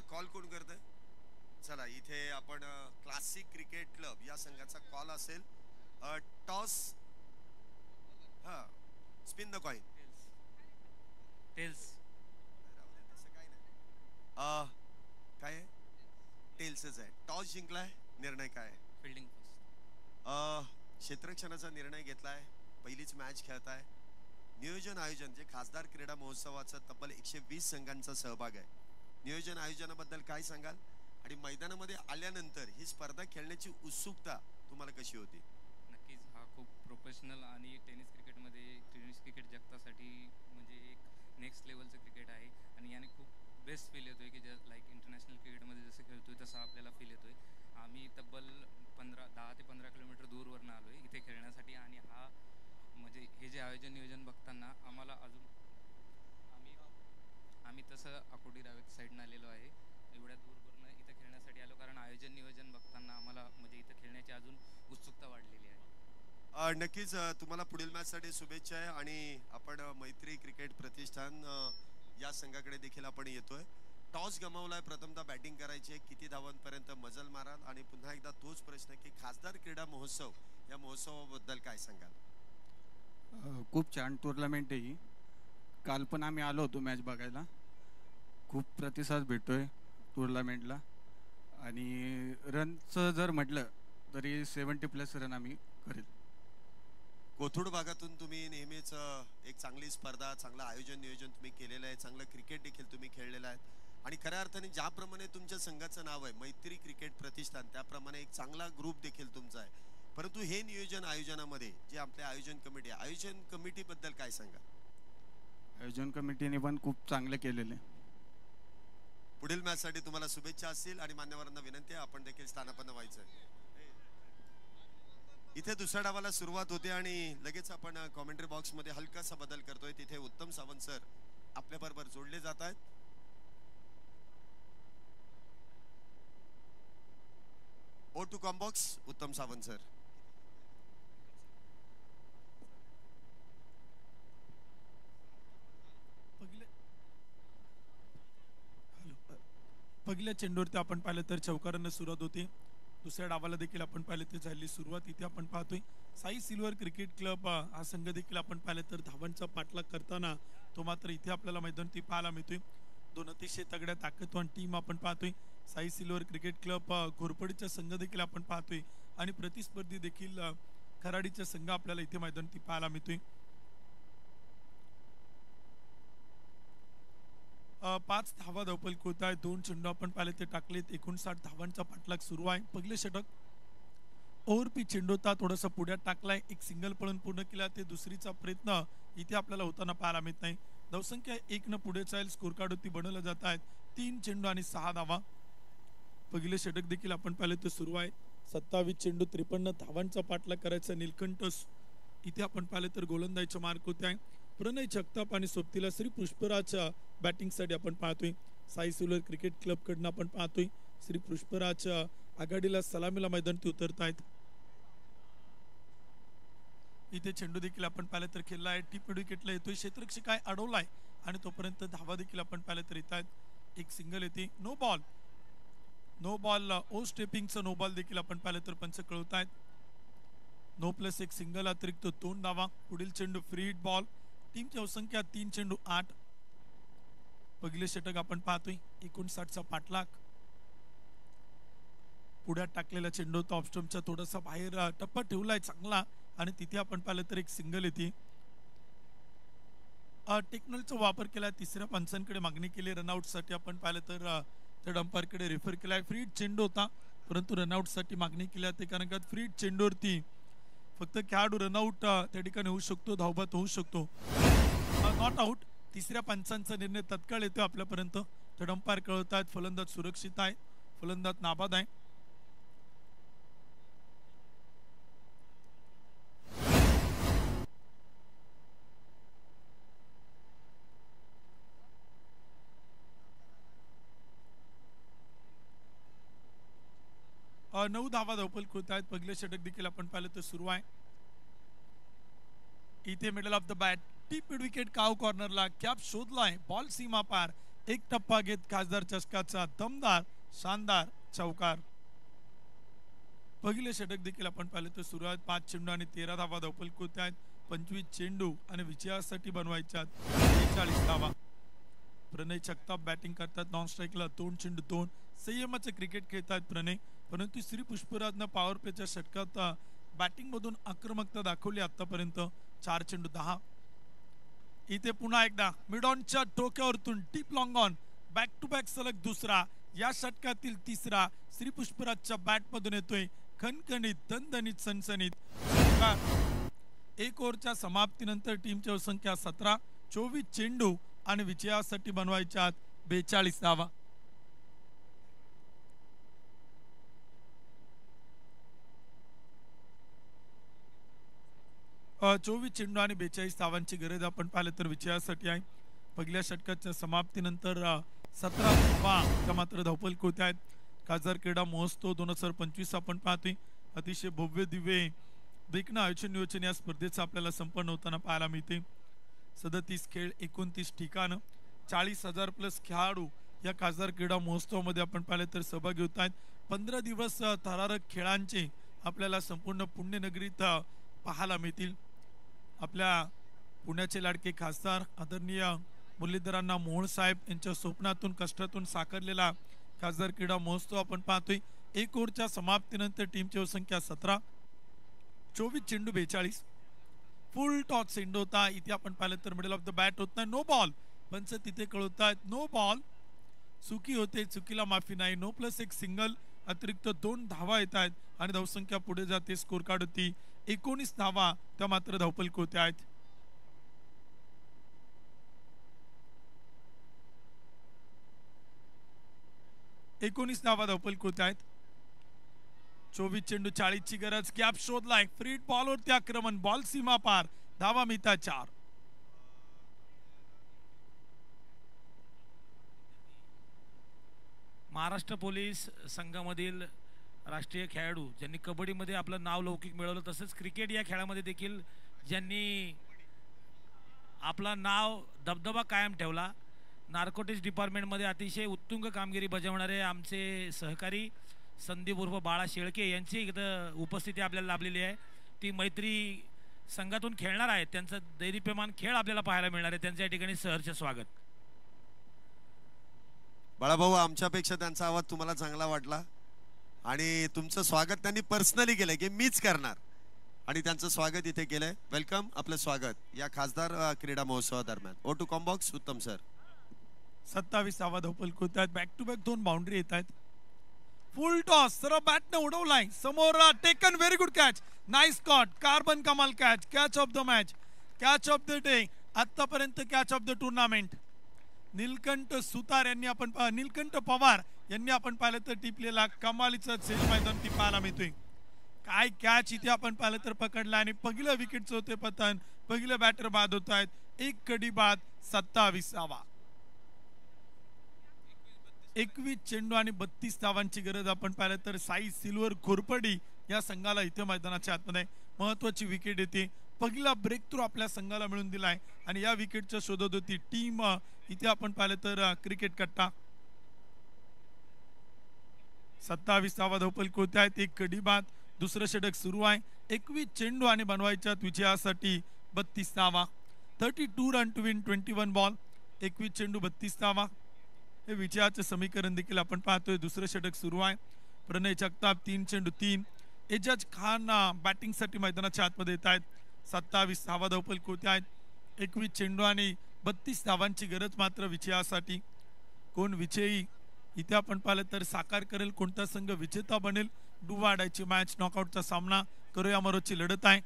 कॉल कोण करतंय? चला इथे आपण क्लासिक क्रिकेट क्लब या संघाचा कॉल असेल. टॉस. हा स्पिन द कॉइन. टेल्स. काय आहे? टेल्सच आहे. टॉस जिंकलाय. निर्णय काय आहे? Fielding first. क्षेत्ररक्षणाचा निर्णय घेतलाय. पहिलीच मॅच खेळताय. नियोजन आयोजन जे खासदार क्रीडा महोत्सवाचा तब्बल 120 संघांचा सहभाग आहे. नियोजन आयोजनाबद्दल काय सांगाल आणि मैदानामध्ये आल्यानंतर ही स्पर्धा खेळण्याची उत्सुकता तुम्हाला कशी होती? नक्कीच हा खूप प्रोफेशनल आणि टेनिस क्रिकेट जगतासाठी म्हणजे एक नेक्स्ट लेवलचं क्रिकेट आहे आणि याने खूप बेस्ट फील येतोय की लाईक इंटरनॅशनल क्रिकेटमध्ये जसं खेळतोय तसा आपल्याला फील येतोय. आम्ही तब्बल 10 ते 15 किलोमीटर दूरवरून आलोय इथे खेळण्यासाठी आणि हा म्हणजे हे जे आयोजन नियोजन बघताना आम्हाला अजून आम्ही तसं आकोडी रावेत साईडनं आलेलो आहे. एवढ्या दूरवरून इथं खेळण्यासाठी आलो कारण आयोजन नियोजन बघताना आम्हाला म्हणजे इथं खेळण्याची अजून उत्सुकता वाढलेली आहे. नक्कीच तुम्हाला पुढील मॅचसाठी शुभेच्छा आहे आणि आपण मैत्री क्रिकेट प्रतिष्ठान या संघाकडे देखील आपण येतोय. टॉस गमावलाय. प्रथमतः बॅटिंग करायची. किती धावांपर्यंत मजल माराल आणि पुन्हा एकदा तोच प्रश्न की खासदार क्रीडा महोत्सव या महोत्सवाबद्दल काय सांगाल? खूप छान टुर्नामेंट आहे ही. काल पण आम्ही आलो होतो मॅच बघायला. खूप प्रतिसाद भेटतोय टुर्नामेंटला आणि रनचं जर म्हटलं तरी 70+ रन आम्ही करेल. कोथरूड भागातून तुम्ही नेहमीच एक चांगली स्पर्धा चांगलं आयोजन नियोजन तुम्ही केलेलं आहे. चांगलं क्रिकेट देखील तुम्ही खेळलेलं आहे आणि खऱ्या अर्थाने ज्याप्रमाणे तुमच्या संघाचं नाव आहे मैत्री क्रिकेट प्रतिष्ठान त्याप्रमाणे एक चांगला ग्रुप देखील तुमचा आहे. परंतु हे नियोजन आयोजनामध्ये जे आपले आयोजन कमिटी आहे आयोजन कमिटीबद्दल काय सांगा? आयोजन कमिटीने पण खूप चांगलं केलेलं आहे. पुढील मॅचसाठी तुम्हाला शुभेच्छा असतील आणि मान्यवरांना विनंती आहे आपण देखील स्थानापन्न व्हायचं. इथे दुसऱ्या डावाला सुरुवात होते आणि लगेच आपण कॉमेंट्री बॉक्स मध्ये हलकासा बदल करतोय. तिथे उत्तम सावंत सर आपल्या बरोबर जोडले जात आहेत. ओ टू कॉम्बॉक्स उत्तम सावंत सर. पहिल्या चेंडूवरती आपण पाहिलं तर चौकारांना सुरुवात होते. दुसऱ्या डावाला देखील आपण पाहिलं तर झाली सुरुवात. इथे आपण पाहतोय साई सिल्वर क्रिकेट क्लब हा संघ देखील आपण पाहिलं तर धावांचा पाठलाग करताना तो मात्र इथे आपल्याला मैदानावरती पाहायला मिळतोय. दोन अतिशय तगड्या ताकदवान टीम आपण पाहतोय. साई सिल्वर क्रिकेट क्लब घोरपडीचा संघ देखील आपण पाहतोय आणि प्रतिस्पर्धी देखील खराडीचा संघ आपल्याला इथे मैदानावरती पाहायला मिळतोय. 5 धावा धावपल होत आहे. 2 चेंडू आपण पाहिले ते टाकलेत. 59 धावांचा पाठलाग सुरू आहे. पहिले षटक ओव्हरपी चेंडूता थोडासा पुढ्यात टाकलाय. एक सिंगल पळून पूर्ण केला. ते दुसरीचा प्रयत्न इथे आपल्याला होताना पाहायला मिळत नाही. धावसंख्या 1 न पुढे जाईल. स्कोर कार्ड होती बनवलं जात आहेत. 3 चेंडू आणि 6 धावा. पहिले षटक देखील आपण पाहिले ते सुरू आहे. 27 चेंडू 53 धावांचा पाठलाग करायचा. नीलकंठ इथे आपण पाहिले तर गोलंदाजीचा मार्क होते आहे. प्रणय जगताप आणि सोबतीला श्री पुष्पराजच्या बॅटिंगसाठी आपण पाहतोय. साई सिल्वर क्रिकेट क्लब कडनं आपण पाहतोय श्री पुष्पराज आघाडीला सलामीला मैदानात उतरत आहेत. इथे चेंडू देखील आपण पाहिलं तर खेळला आहे. टिप विकेटला येतोय, क्षेत्ररक्षक काय अडवलाय आणि तोपर्यंत धावा देखील आपण पाहिलं तर येत आहेत. एक सिंगल येते. नो बॉल ओ स्टेपिंगचं नो बॉल देखील आपण पाहिलं तर पंच कळवत आहेत. नो प्लस एक सिंगल अतिरिक्त 2 धावा. पुढील चेंडू फ्री हिट बॉल. टीमची धावसंख्या 3 चेंडू 8. पहिले षटक आपण पाहतोय 59चा पाठलाग. पुढ्यात टाकलेला चेंडू तो ऑफस्टम्पच्या थोडासा बाहेर टप्पा ठेवलाय चांगला आणि तिथे आपण पाहिलं तर एक सिंगल येते. टेक्नॉलॉजीचा वापर केला. तिसऱ्या पंचांकडे मागणी केली रनआउटसाठी. आपण पाहिलं तर त्या डंपायरकडे रेफर केलाय. फ्री हिट चेंडू होता परंतु रनआउटसाठी मागणी केली ते कारण का फ्री हिट चेंडूवरती फक्त खेळाडू रनआउट त्या ठिकाणी होऊ शकतो, धावबाद होऊ शकतो. Not out. तिसऱ्या पंचांचा निर्णय तत्काळ येतो आपल्यापर्यंत. तर डंपायर कळवतात फलंदाज सुरक्षित आहे, फलंदाज नाबाद आहे. नऊ धावा धावपल खोत आहेत. पहिले षटक देखील आपण पाहिलं तर सुरू आहे. इथे middle of the bat tip mid wicket काव कॉर्नरला कॅप शोधलाय. बॉल सीमा पार. एक टप्पा घेत खासदार चषकाचा दमदार शानदार चौकार. पहिले षटक देखील आपण पाहिलं तर सुरू आहेत. 5 चेंडू आणि 13 धावा धावपल खोत आहेत. 25 चेंडू आणि विजयासाठी बनवायच्यात 43 धावा. प्रणय जगताप बॅटिंग करतात. नॉन स्ट्राईकला 2 चेंडू 2. संयमाचे क्रिकेट खेळतात प्रणय, परंतु श्री पुष्पराजनं पॉवर प्लेच्या षटकात बॅटिंग मधून आक्रमकता दाखवली आतापर्यंत. 4 चेंडू 10. इथे पुन्हा एकदा मिडॉनच्या डोक्यावरतून deep long on. Back to back सलग दुसरा, या षटकातील तिसरा श्री पुष्पराजच्या बॅट मधून येतोय. खणखणीत दणदणीत सनसनीत. 1 ओव्हरच्या समाप्तीनंतर टीमची संख्या 17. 24 चेंडू आणि विजयासाठी बनवायच्या 42 धावा. 24 चेंडू आणि 42 धावांची गरज आपण पाहिलं तर विजयासाठी आहे. पहिल्या षटकाच्या समाप्तीनंतर 17 धावा मात्र धावपल होत आहेत. खासदार क्रीडा महोत्सव 2025 आपण पाहतोय. अतिशय भव्य दिव्य देखणं आयोजन नियोजन या स्पर्धेचं आपल्याला संपन्न होताना पाहायला मिळते. 37 खेळ 29 ठिकाणं 40,000 प्लस खेळाडू या खासदार क्रीडा महोत्सवामध्ये आपण पाहिलं तर सहभागी होत आहेत. 15 दिवस थरारक खेळांचे आपल्याला संपूर्ण पुण्यनगरीत पाहायला मिळतील. आपल्या पुण्याचे लाडके खासदार आदरणीय मुरलीधरांना मोहोळ साहेब यांच्या स्वप्नातून कष्टातून साकारलेला खासदार क्रीडा महोत्सव आपण पाहतोय. 1 ओव्हरच्या समाप्तीनंतर टीमची संख्या 17. 24 चेंडू 42. फुल टॉस चेंडू होता. इथे आपण पाहिलं तर मिडल ऑफ द बॅट होत नाही. No ball. पंच तिथे कळवतात नो बॉल. चुकी होते, चुकीला माफी नाही. नो प्लस एक सिंगल अतिरिक्त 2 धावा येत आहेत आणि धावसंख्या पुढे जाते. स्कोर कार्ड होती 19 धावा, त्या मात्र धावपल होत्या आहेत. धावा धावपल होत्या आहेत. 24 चेंडू 40 ची गरज. गॅप शोधलाय. फ्री बॉलवरती आक्रमण. बॉल सीमा पार. धावा मिळतात 4. महाराष्ट्र पोलीस संघामधील राष्ट्रीय खेळाडू ज्यांनी कबड्डीमध्ये आपलं नाव लौकिक मिळवलं, तसंच क्रिकेट या खेळामध्ये देखील ज्यांनी आपला नाव दबदबा कायम ठेवला. नार्कोटिक्स डिपार्टमेंटमध्ये अतिशय उत्तुंग कामगिरी बजावणारे आमचे सहकारी संदीप उर्फ बाळा शेळके यांची इथं उपस्थिती आपल्याला लाभलेली आहे. ती मैत्री संघातून खेळणार आहेत. त्यांचं दैदिप्यमान खेळ आपल्याला पाहायला मिळणार आहे. त्यांच्या या ठिकाणी सहर्ष स्वागत. बाळाभाऊ, आमच्यापेक्षा त्यांचा आवाज तुम्हाला चांगला वाटला आणि तुमचं स्वागत त्यांनी पर्सनली केलंय की मीच करणार आणि त्यांचं स्वागत इथे केलंय. वेलकम, आपलं स्वागत या खासदार क्रीडा महोत्सवादरम्यान. ओ टू कॉम्बॉक्स उत्तम सर. 27 धावा धावपल होत आहेत. बॅक टू बॅक 2 बाउंड्री येत आहेत. फुल टॉस सरळ बॅटने उडवलाय समोर. Taken very good catch. Nice caught. कार्बन कमाल catch. Catch of the match. Catch of the day. आतापर्यंत catch of the tournament. Neelkanth Sutar यांनी आपण नीलकंठ पवार यांनी आपण पाहिलं तर टिपलेला कमालीचा झेल मैदान ती पाहायला मिळतोय. काय कॅच इथे आपण पाहिलं तर पकडला आणि पहिलं विकेटचं होते पतन. पहिलं बॅटर बाद होत आहेत. 1 कडी बाद. 27 धावा. 21 चेंडू आणि 32 धावांची गरज आपण पाहिलं तर साई सिल्वर घोरपडी या संघाला इथे मैदानाच्या आतमध्ये महत्वाची विकेट येते. पहिला ब्रेक थ्रू आपल्या संघाला मिळून दिलाय आणि या विकेटच्या शोधात होती टीम. इथे आपण पाहिलं तर क्रिकेट कट्टा 27 धावफलक होते आहेत. एक कडी बाद. दुसरं षटक सुरू आहे. 21 चेंडू आणि बनवायच्यात विजयासाठी 32 धावा. 32 रन टू विन 21 बॉल. 21 चेंडू 32 धावा. हे विजयाचं समीकरण देखील आपण पाहतोय. दुसरं षटक सुरू आहे. प्रणय जगताप 3 चेंडू 3. एजाज खान बॅटिंगसाठी मैदानाच्या आतमध्ये येत आहेत. 27 धावा धावफलक होते आहेत. 21 चेंडू आणि 32 धावांची गरज मात्र विजयासाठी. कोण विजयी इथे आपण पाहिलं तर साकार करेल, कोणता संघ विजेता बनेल, डुवाडायची मॅच, नॉकआउटचा सामना, करूया मरोची लढत आहे.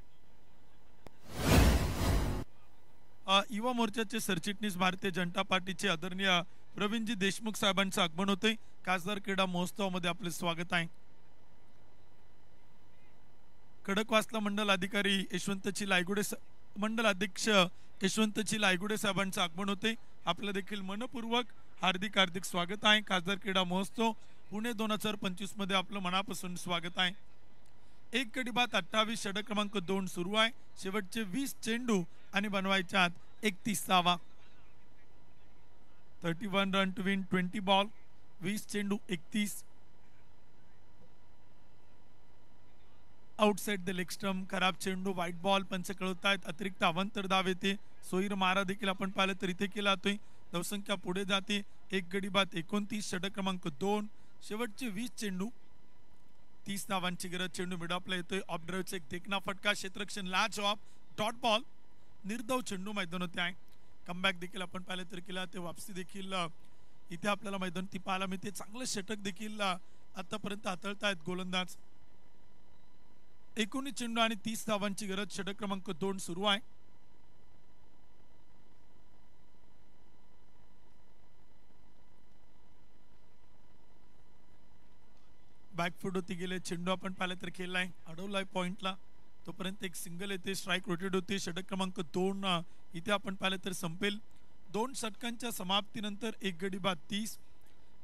युवा मोर्चाचे सरचिटणीस भारतीय जनता पार्टीचे आदरणीय प्रवीणजी देशमुख साहेबांचं आगमन होते. खासदार क्रीडा महोत्सवामध्ये आपले स्वागत आहे. खडकवासला मंडल अधिकारी यशवंतची लायगुडे मंडल अध्यक्ष यशवंतची लायगुडे साहेबांचं आगमन होते. आपलं देखील मनपूर्वक हार्दिक हार्दिक स्वागत आहे. खासदार क्रीडा महोत्सव पुणे 2025 मध्ये आपलं मनापासून स्वागत आहे. एक गडी बाद 28 षटक क्रमांक 2 सुरू आहे. शेवटचे 20 चेंडू आणि बनवायच्यात 31 धावा. 31 रन टू विन 20 बॉल. 20 चेंडू 31. आउटसाइड द लेग स्टंप, खराब चेंडू, व्हाईट बॉल. पंच कळवतायत. अतिरिक्त अवांतर धाव येते. सोयीर मारा देखील आपण पाहिलं तर इथे केला जातोय. धावसंख्या पुढे जाते. एक गडी बाद 29 षटक क्रमांक 2. शेवटचे 20 चेंडू 30 धावांची गरज. चेंडू मिडऑफला येतोय. ऑफ ड्राईव्हचा एक देखना फटका. क्षेत्ररक्षण लॅच ऑफ. Dot ball. निर्धाव चेंडू मैदान होते आहे. कमबॅक देखील आपण पाहिलं तर केला. ते वापसी देखील इथे आपल्याला मैदान ती पाहायला मिळते. चांगलं षटक देखील आतापर्यंत हाताळतायत गोलंदाज. 19 चेंडू आणि 30 धावांची गरज. षटक क्रमांक 2 सुरू आहे. बॅकफूट होती गेले. चेंडू आपण पाहिलं तर खेळलाय, अडवलाय पॉइंटला. तोपर्यंत एक सिंगल येते. स्ट्राईक रोटेट होते. षटक क्रमांक 2 इथे आपण पाहिलं तर संपेल. 2 षटकांच्या समाप्तीनंतर एक गडी बाद 30.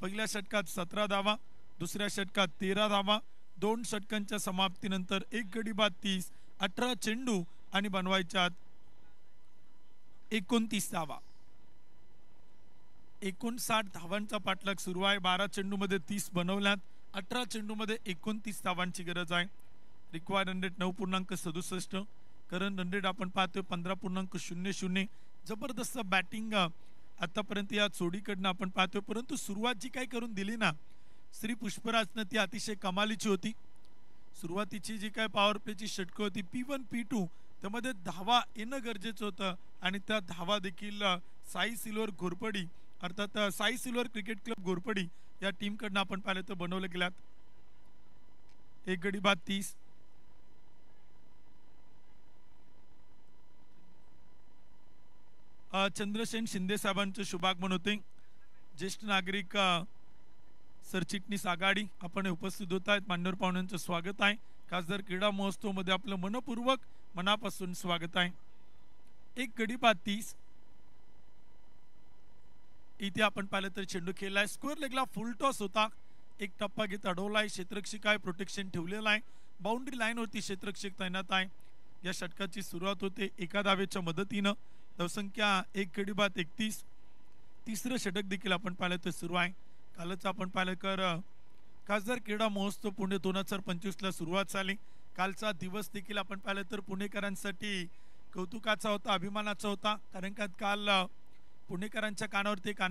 पहिल्या षटकात 17 धावा. दुसऱ्या षटकात 13 धावा. 2 षटकांच्या समाप्तीनंतर एक गडी बाद 30. 18 चेंडू आणि बनवायच्यात 29 धावा. 59 धावांचा पाठलाग सुरू आहे. 12 चेंडू मध्ये 30 बनवल्यात. 18 चेंडू मध्ये 29 धावांची गरज आहे. Required run rate 9.67. Current run rate आपण पाहतोय 15.00. जबरदस्त बॅटिंग आतापर्यंत या जोडीकडनं आपण पाहतोय. परंतु सुरुवात जी काही करून दिली ना श्री पुष्पराजनं ती अतिशय कमालीची होती. सुरुवातीची जी काय पॉवर प्लेची षटकं होती P1 P2 त्यामध्ये धावा येणं गरजेचं होतं आणि त्या धावा देखील साई सिल्वर घोरपडी अर्थात Sai silver cricket club Ghorpadi या टीम कडनं आपण पाहिलं तर बनवले गेल्यात. एक गडी बाद 30. चंद्रसेन शिंदे साहेबांचं शुभागमन होते. ज्येष्ठ नागरिक सरचिटणीस आघाडी आपण उपस्थित होत आहेत. मान्यवर पाहुण्यांचं स्वागत आहे. खासदार क्रीडा महोत्सव मध्ये आपलं मनपूर्वक मनापासून स्वागत आहे. एक गडी बाद 30. इथे आपण पाहिलं तर चेंडू खेळलाय. स्क्वेअर लेगला फुल टॉस होता. एक टप्पा घेत अडवलाय. क्षेत्ररक्षक आहे, प्रोटेक्शन ठेवलेलं आहे. बाउंड्री लाईन वरती क्षेत्ररक्षक तैनात आहे. या षटकाची सुरुवात होते एका धावेच्या मदतीनं. धावसंख्या एक गडी बाद 31. तिसरं षटक देखील आपण पाहिलं तर सुरू आहे. कालच आपण पाहिलं कर खासदार क्रीडा महोत्सव पुणे 2025 ला सुरुवात झाली. कालचा दिवस देखील आपण पाहिलं तर पुणेकरांसाठी कौतुकाचा होता, अभिमानाचा होता. कारण का काल पुणेकरांच्या कानावरती एक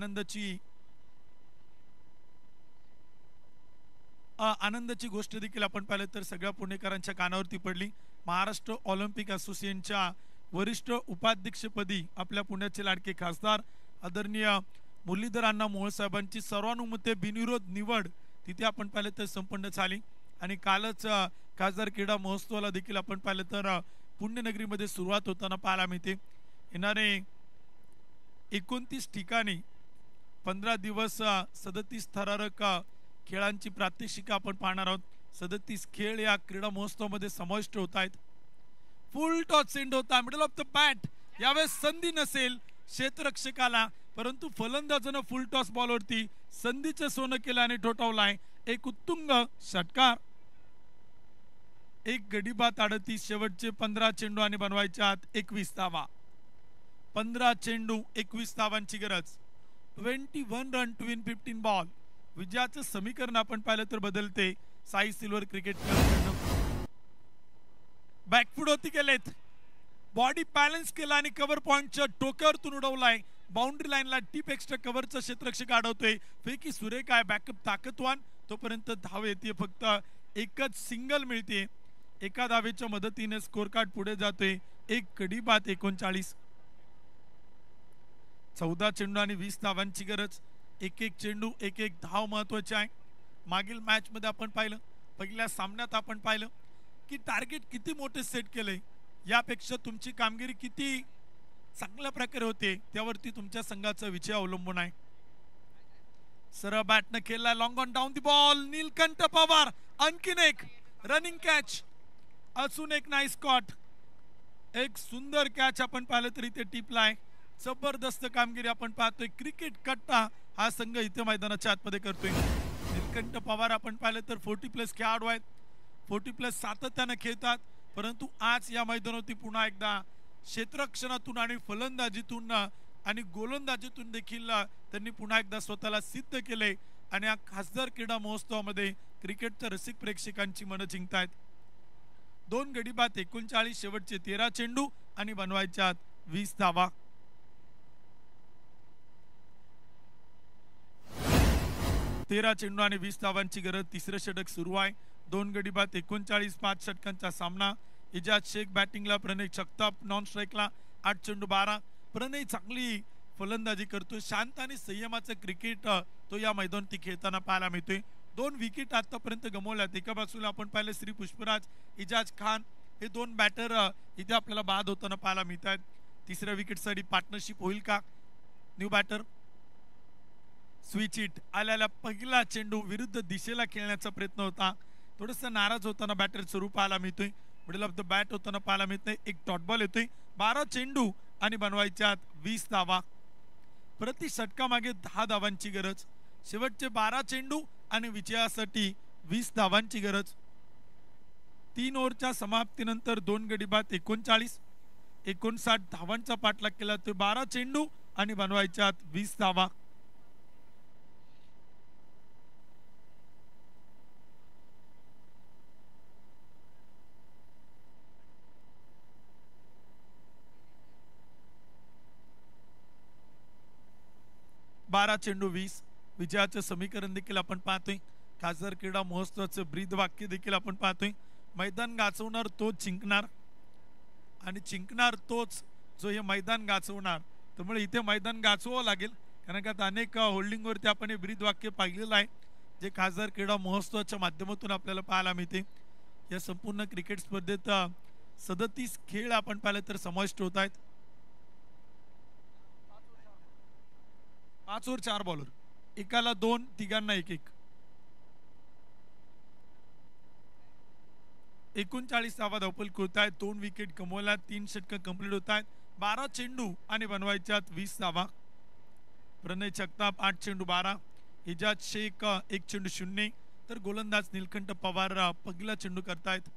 आनंदाची गोष्ट देखील आपण पाहिलं तर सगळ्या पुणेकरांच्या कानावरती पडली. महाराष्ट्र ऑलिम्पिक असोसिएशनच्या वरिष्ठ उपाध्यक्षपदी आपल्या पुण्याचे लाडके खासदार आदरणीय मुरलीधर अण्णा मोहोळ साहेबांची सर्वानुमते बिनविरोध निवड तिथे आपण पाहिलं तर संपन्न झाली. आणि कालच खासदार क्रीडा महोत्सवाला देखील आपण पाहिलं तर पुण्यनगरीमध्ये सुरुवात होताना पाहायला मिळते. येणारे 29 ठिकाणी 15 दिवस 37 थरारक खेळांची प्रात्यक्षिका आपण पाहणार आहोत. 37 खेळ या क्रीडा महोत्सवामध्ये समाविष्ट होत आहेत. फुल टॉस सेंड होता. Middle of the bat. यावेळेस संधी नसेल क्षेत्ररक्षकाला, परंतु फलंदाजानं फुल टॉस बॉलवरती संधीचं सोनं केलं आणि ठोठावलाय. एक उत्तुंग षटकार. एक गडी बाद 38, शेवटचे 15 चेंडू आणि बनवायचे आत 21 धावा. 15 चेंडू 21 धावांची गरज. 21 रन टू विन 15 बॉल. विजयाचं समीकरण आपण पाहिलं तर बदलते. Sai silver cricket club back foot होती गेलेत, बॉडी बॅलन्स केला आणि कव्हर पॉइंटच्या टोक्यावरतून उडवलाय. बाउंड्री लाईनला टीप एक्स्ट्रा कव्हरचं क्षेत्ररक्षक अडवतोय. फेकी सुरेख आहे, बॅकअप ताकदवान. तोपर्यंत धाव येते, फक्त एकच सिंगल मिळते. एका धावेच्या मदतीने स्कोर कार्ड पुढे जातोय. एक गडी बाद 39. 14 चेंडू आणि 20 धावांची गरज. एक एक चेंडू एक एक धाव महत्वाची आहे. मागील मॅच मध्ये आपण पाहिलं, पहिल्या सामन्यात आपण पाहिलं की टार्गेट किती मोठे सेट केले, यापेक्षा तुमची कामगिरी किती चांगल्या प्रकारे होते त्यावरती तुमच्या संघाचा विजय अवलंबून आहे. सरळ बॅटनं खेळला, long on down the ball. Nilkanth Pawar आणखीन एक रनिंग कॅच, अजून एक नाईस कॉट. एक सुंदर कॅच आपण पाहिलं तरी ते टिपलाय. जबरदस्त कामगिरी आपण पाहतोय. क्रिकेट कट्टा हा संघ इथे मैदानाच्या आतमध्ये करतोय. नीलकंठ पवार आपण पाहिलं तर 40+ खेळाडू आहेत. 40+ सातत्यानं खेळतात, परंतु आज या मैदानावरती पुन्हा एकदा क्षेत्ररक्षणातून आणि फलंदाजीतून आणि गोलंदाजीतून देखील त्यांनी पुन्हा एकदा स्वतःला सिद्ध केले आणि या खासदार क्रीडा महोत्सवामध्ये क्रिकेटच्या रसिक प्रेक्षकांची मनं जिंकतायत. 2 गडी बाद 39, शेवटचे 13 चेंडू आणि बनवायच्या 20 धावा. 13 चेंडू आणि 20 धावांची गरज. तिसरं षटक सुरू आहे. 2 गडी बाद 39, 5 षटकांचा सामना. इजाज शेख बॅटिंगला, प्रणय जगताप नॉन स्ट्राईकला. 8 चेंडू 12. प्रणय चांगली फलंदाजी करतो. शांत आणि संयमाचं क्रिकेट तो या मैदानात खेळताना पाहायला मिळतोय. 2 विकेट आतापर्यंत गमावल्यात. एका बाजूला आपण पाहिलं श्री पुष्पराज, इजाज खान हे 2 बॅटर इथे आपल्याला बाद होताना पाहायला मिळत आहेत. तिसऱ्या विकेटसाठी पार्टनरशिप होईल का? New batter switch hit. आल्याला पहिला चेंडू विरुद्ध दिशेला खेळण्याचा प्रयत्न होता. थोडंसं नाराज होताना बॅटर स्वरूप पाहायला मिळतोय. मिडल ऑफ द बॅट होताना पाहायला मिळत नाही. एक डॉट बॉल येतोय. 12 चेंडू आणि बनवायच्या 20 धावा. प्रति षटकामागे 10 धावांची गरज. शेवटचे 12 चेंडू आणि विजयासाठी 20 धावांची गरज. 3 ओव्हरच्या समाप्तीनंतर 2 गडी बाद 39, 59 धावांचा पाठलाग केला. ते 12 चेंडू आणि बनवायच्या 20 धावा. बारा चेंडू 20. विजयाचं समीकरण देखील आपण पाहतोय. खासदार क्रीडा महोत्सवाचं ब्रीद वाक्य देखील आपण पाहतोय. मैदान गाजवणार तोच जिंकणार आणि जिंकणार तोच जो हे मैदान गाजवणार. त्यामुळे इथे मैदान गाजवावं लागेल, कारण का अनेक होल्डिंगवरती आपण हे ब्रीद वाक्य पाहिलेलं आहे, जे खासदार क्रीडा महोत्सवाच्या माध्यमातून आपल्याला पाहायला मिळते. या संपूर्ण क्रिकेट स्पर्धेत 37 खेळ आपण पाहिले तर समाविष्ट होत आहेत. 5 ओव्हर 4 बॉलर, एकाला 2, तिघांना 1-1. 39 धावा धावपल होत आहेत. 2 विकेट गमवल्या, 3 षटकं कंप्लीट होत आहेत. 12 चेंडू आणि बनवायच्यात 20 धावा. प्रणय जगताप 8 चेंडू 12. इजाज शेख 1 चेंडू 0. तर गोलंदाज नीलकंठ पवार पहिला चेंडू करतायत.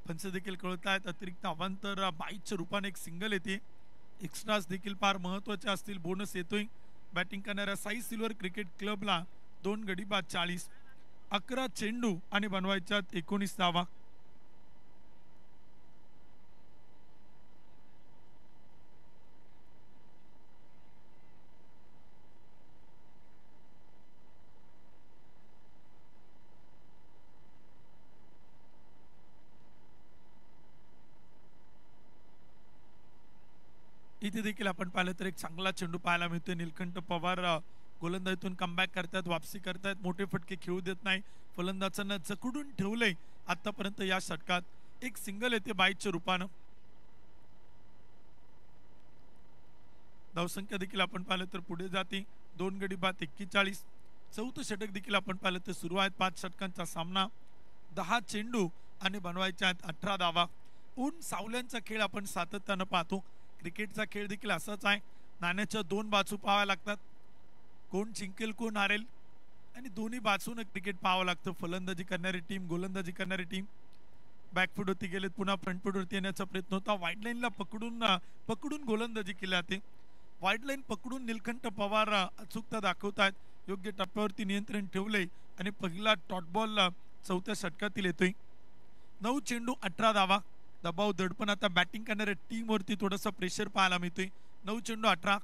पंच देखील कळत आहेत. अतिरिक्त अवांतर 22च्या रूपाने एक सिंगल येते. एक्स्ट्रास देखील फार महत्वाचे असतील. बोनस येतोय. बॅटिंग करणाऱ्या साई सिल्वर क्रिकेट क्लबला 2 गडी बाद 40. 11 चेंडू आणि बनवायच्यात 19 धावा. इथे देखील आपण पाहिलं तर एक चांगला चेंडू पाहायला मिळतोय. नीलकंठ पवार गोलंदाजीतून कमबॅक करतात, वापसी करतात, मोठे फटके खेळू देत नाही. फलंदाजांना जखडून ठेवलंय आतापर्यंत या षटकात. एक सिंगल येते 22च्या रूपानं. धावसंख्या देखील आपण पाहिलं तर पुढे जाते. 2 गडी बाद 41. चौथं षटक देखील आपण पाहिलं तर सुरू आहेत. 5 षटकांचा सामना. 10 चेंडू आणि बनवायच्या आहेत 18 धावा. ऊन सावल्यांचा खेळ आपण सातत्यानं पाहतो. क्रिकेटचा खेळ देखील असाच आहे. नाण्याच्या 2 बाजू पाहाव्या लागतात. कोण जिंकेल कोण हारेल आणि दोन्ही बाजूने क्रिकेट पाहावं लागतं. फलंदाजी करणारी टीम, गोलंदाजी करणारी टीम. बॅकफूट वरती गेलेत, पुन्हा फ्रंटफूट वरती येण्याचा प्रयत्न होता. वाईड लाईनला पकडून गोलंदाजी केली जाते. वाईड लाईन पकडून निलकंठ पवार अचूकता दाखवतात. योग्य टप्प्यावरती नियंत्रण ठेवले आणि पहिला डॉट बॉल चौथ्या षटकातील येतोय. 9 चेंडू 18 धावा. दबाव दडपण आता बॅटिंग करणाऱ्या टीम वरती थोडासा प्रेशर पाहायला मिळतोय. 9 चेंडू 18.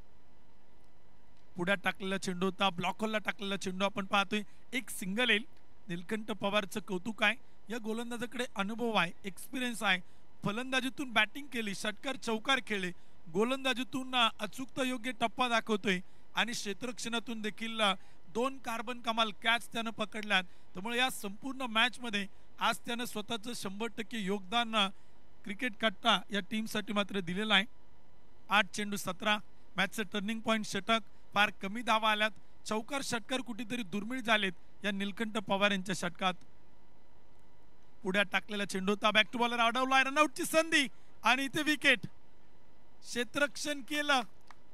पुढ्यात टाकलेला चेंडू होता, ब्लॉक होलला टाकलेला चेंडू आपण पाहतोय. एक सिंगल येईल. निलकंठ पवारचं कौतुक आहे. या गोलंदाजाकडे अनुभव आहे, एक्सपिरियन्स आहे. फलंदाजीतून बॅटिंग केली, षटकार चौकार खेळले, गोलंदाजीतून अचूकता योग्य टप्पा दाखवतोय आणि क्षेत्ररक्षणातून देखील 2 कार्बन कमाल कॅच त्यानं पकडल्यात. त्यामुळे या संपूर्ण मॅच मध्ये आज त्यानं स्वतःचं 100% योगदान क्रिकेट कट्टा या टीमसाठी मात्र दिलेलं आहे. 8 चेंडू 17. मॅचचं टर्निंग पॉईंट षटक. फार कमी धावा आल्यात. चौकार षटकार कुठेतरी दुर्मिळ झालेत या निलकंठ पवार यांच्या षटकात. पुढ्यात टाकलेला चेंडू होता, बॅक टू बॉलर अडवलाय, रनआउटची संधी आणि इथे विकेट. क्षेत्ररक्षण केलं,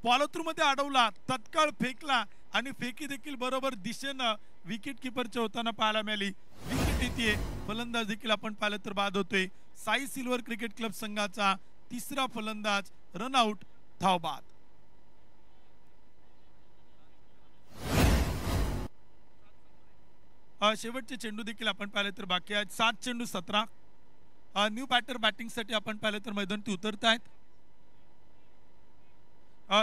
फॉलोथ्रू मध्ये अडवला, तत्काळ फेकला आणि फेकी देखील बरोबर दिशेनं विकेट किपरच्या होताना पाहायला मिळाली. विकेट येते. फलंदाज देखील आपण पाहिलं तर बाद होतोय. साई सिल्वर क्रिकेट क्लब संघाचा तिसरा फलंदाज रनआउट, धाव बाद. शेवटचे चेंडू देखील आपण पाहिले तर बाकी आहेत. 7 चेंडू 17. न्यू बॅटर बॅटिंगसाठी आपण पाहिलं तर मैदानात उतरत आहेत.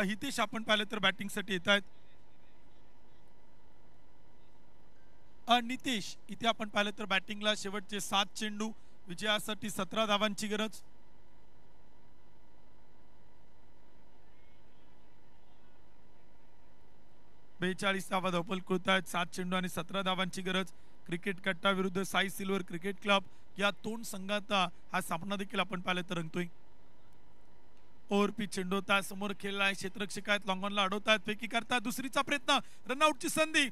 हितेश आपण पाहिलं तर बॅटिंगसाठी येत आहेत. नितेश इथे आपण पाहिलं तर बॅटिंगला. शेवटचे 7 चेंडू, विजयासाठी 17 धावांची गरज. बेचाळीस धावा धावपल करत आहेत. 7 चेंडू आणि 17 धावांची गरज. क्रिकेट कट्टा विरुद्ध साई सिल्वर क्रिकेट क्लब या 2 संघात हा सामना देखील आपण पाहिलं तर रंगतोय. ओव्हरपी चेंडू होता, समोर खेळलाय, क्षेत्ररक्षक आहेत, लॉंगॉनला अडवतात, फेकी करतात, दुसरीचा प्रयत्न, रनआउटची संधी.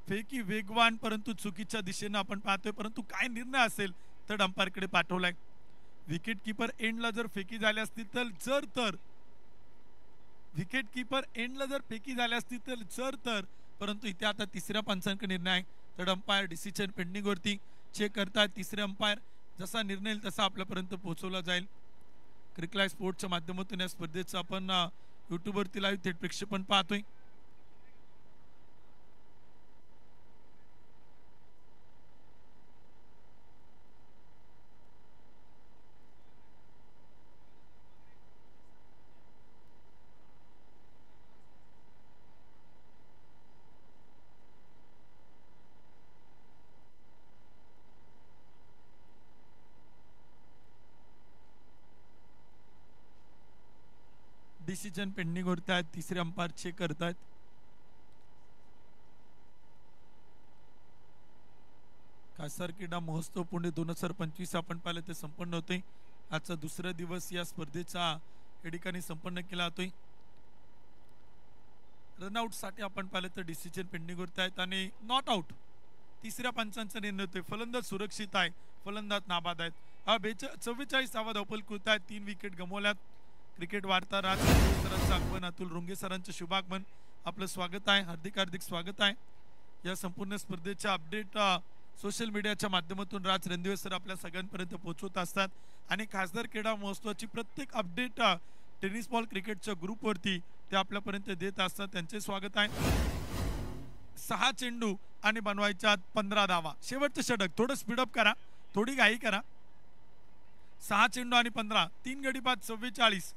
फेकी वेगवान परंतु चुकीच्या दिशेनं आपण पाहतोय. परंतु काय निर्णय असेल तर अंपायरकडे पाठवलाय. विकेट किपर एंडला जर फेकी झाली असतील तर विकेट किपर एंडला जर फेकी झाली असतील तर परंतु इथे आता तिसऱ्या पंचांकडे निर्णय आहे. थर्ड अंपायर डिसिजन पेंडिंग वरती चेक करतात. तिसरे अंपायर जसा निर्णय येईल तसा आपल्यापर्यंत पोहोचवला जाईल. क्रिकलाईव्ह स्पोर्ट्सच्या माध्यमातून या स्पर्धेचं आपण युट्यूबवरती लाईव्ह थेट प्रक्षेपण पाहतोय. डिसिजन पेंडिंग वरती आहेत. तिसरे अंपायर चेक करतायत. खासदार क्रीडा महोत्सव पुणे 2025 आपण पाहिलं ते संपन्न होते. आजचा दुसरा दिवस या स्पर्धेचा या ठिकाणी संपन्न केला जातोय. रनआउट साठी आपण पाहिलं तर डिसिजन पेंडिंग वरती आहेत आणि नॉट आउट तिसऱ्या पंचांचा निर्णय होतोय. फलंदाज सुरक्षित आहे, फलंदाज नाबाद आहेत. 44 धावा धावपल कृत आहेत. 3 विकेट गमावल्यात. क्रिकेट वार्ता राज सरांचं आगमन, अतुल रोंगे सरांचं शुभागमन, आपलं स्वागत आहे, हार्दिक स्वागत आहे. या संपूर्ण स्पर्धेच्या अपडेट सोशल मीडियाच्या माध्यमातून राज रणदिवे सर आपल्या सगळ्यांपर्यंत पोहोचवत असतात आणि खासदार क्रीडा महोत्सवाची प्रत्येक अपडेट टेनिस बॉल क्रिकेटच्या ग्रुपवरती ते आपल्यापर्यंत देत असतात. त्यांचे स्वागत आहे. 6 चेंडू आणि बनवायच्या 15 धावा. शेवटचं षटक, थोडं स्पीडअप करा, थोडी घाई करा. 6 चेंडू आणि 15, 3 गडी बाद 44.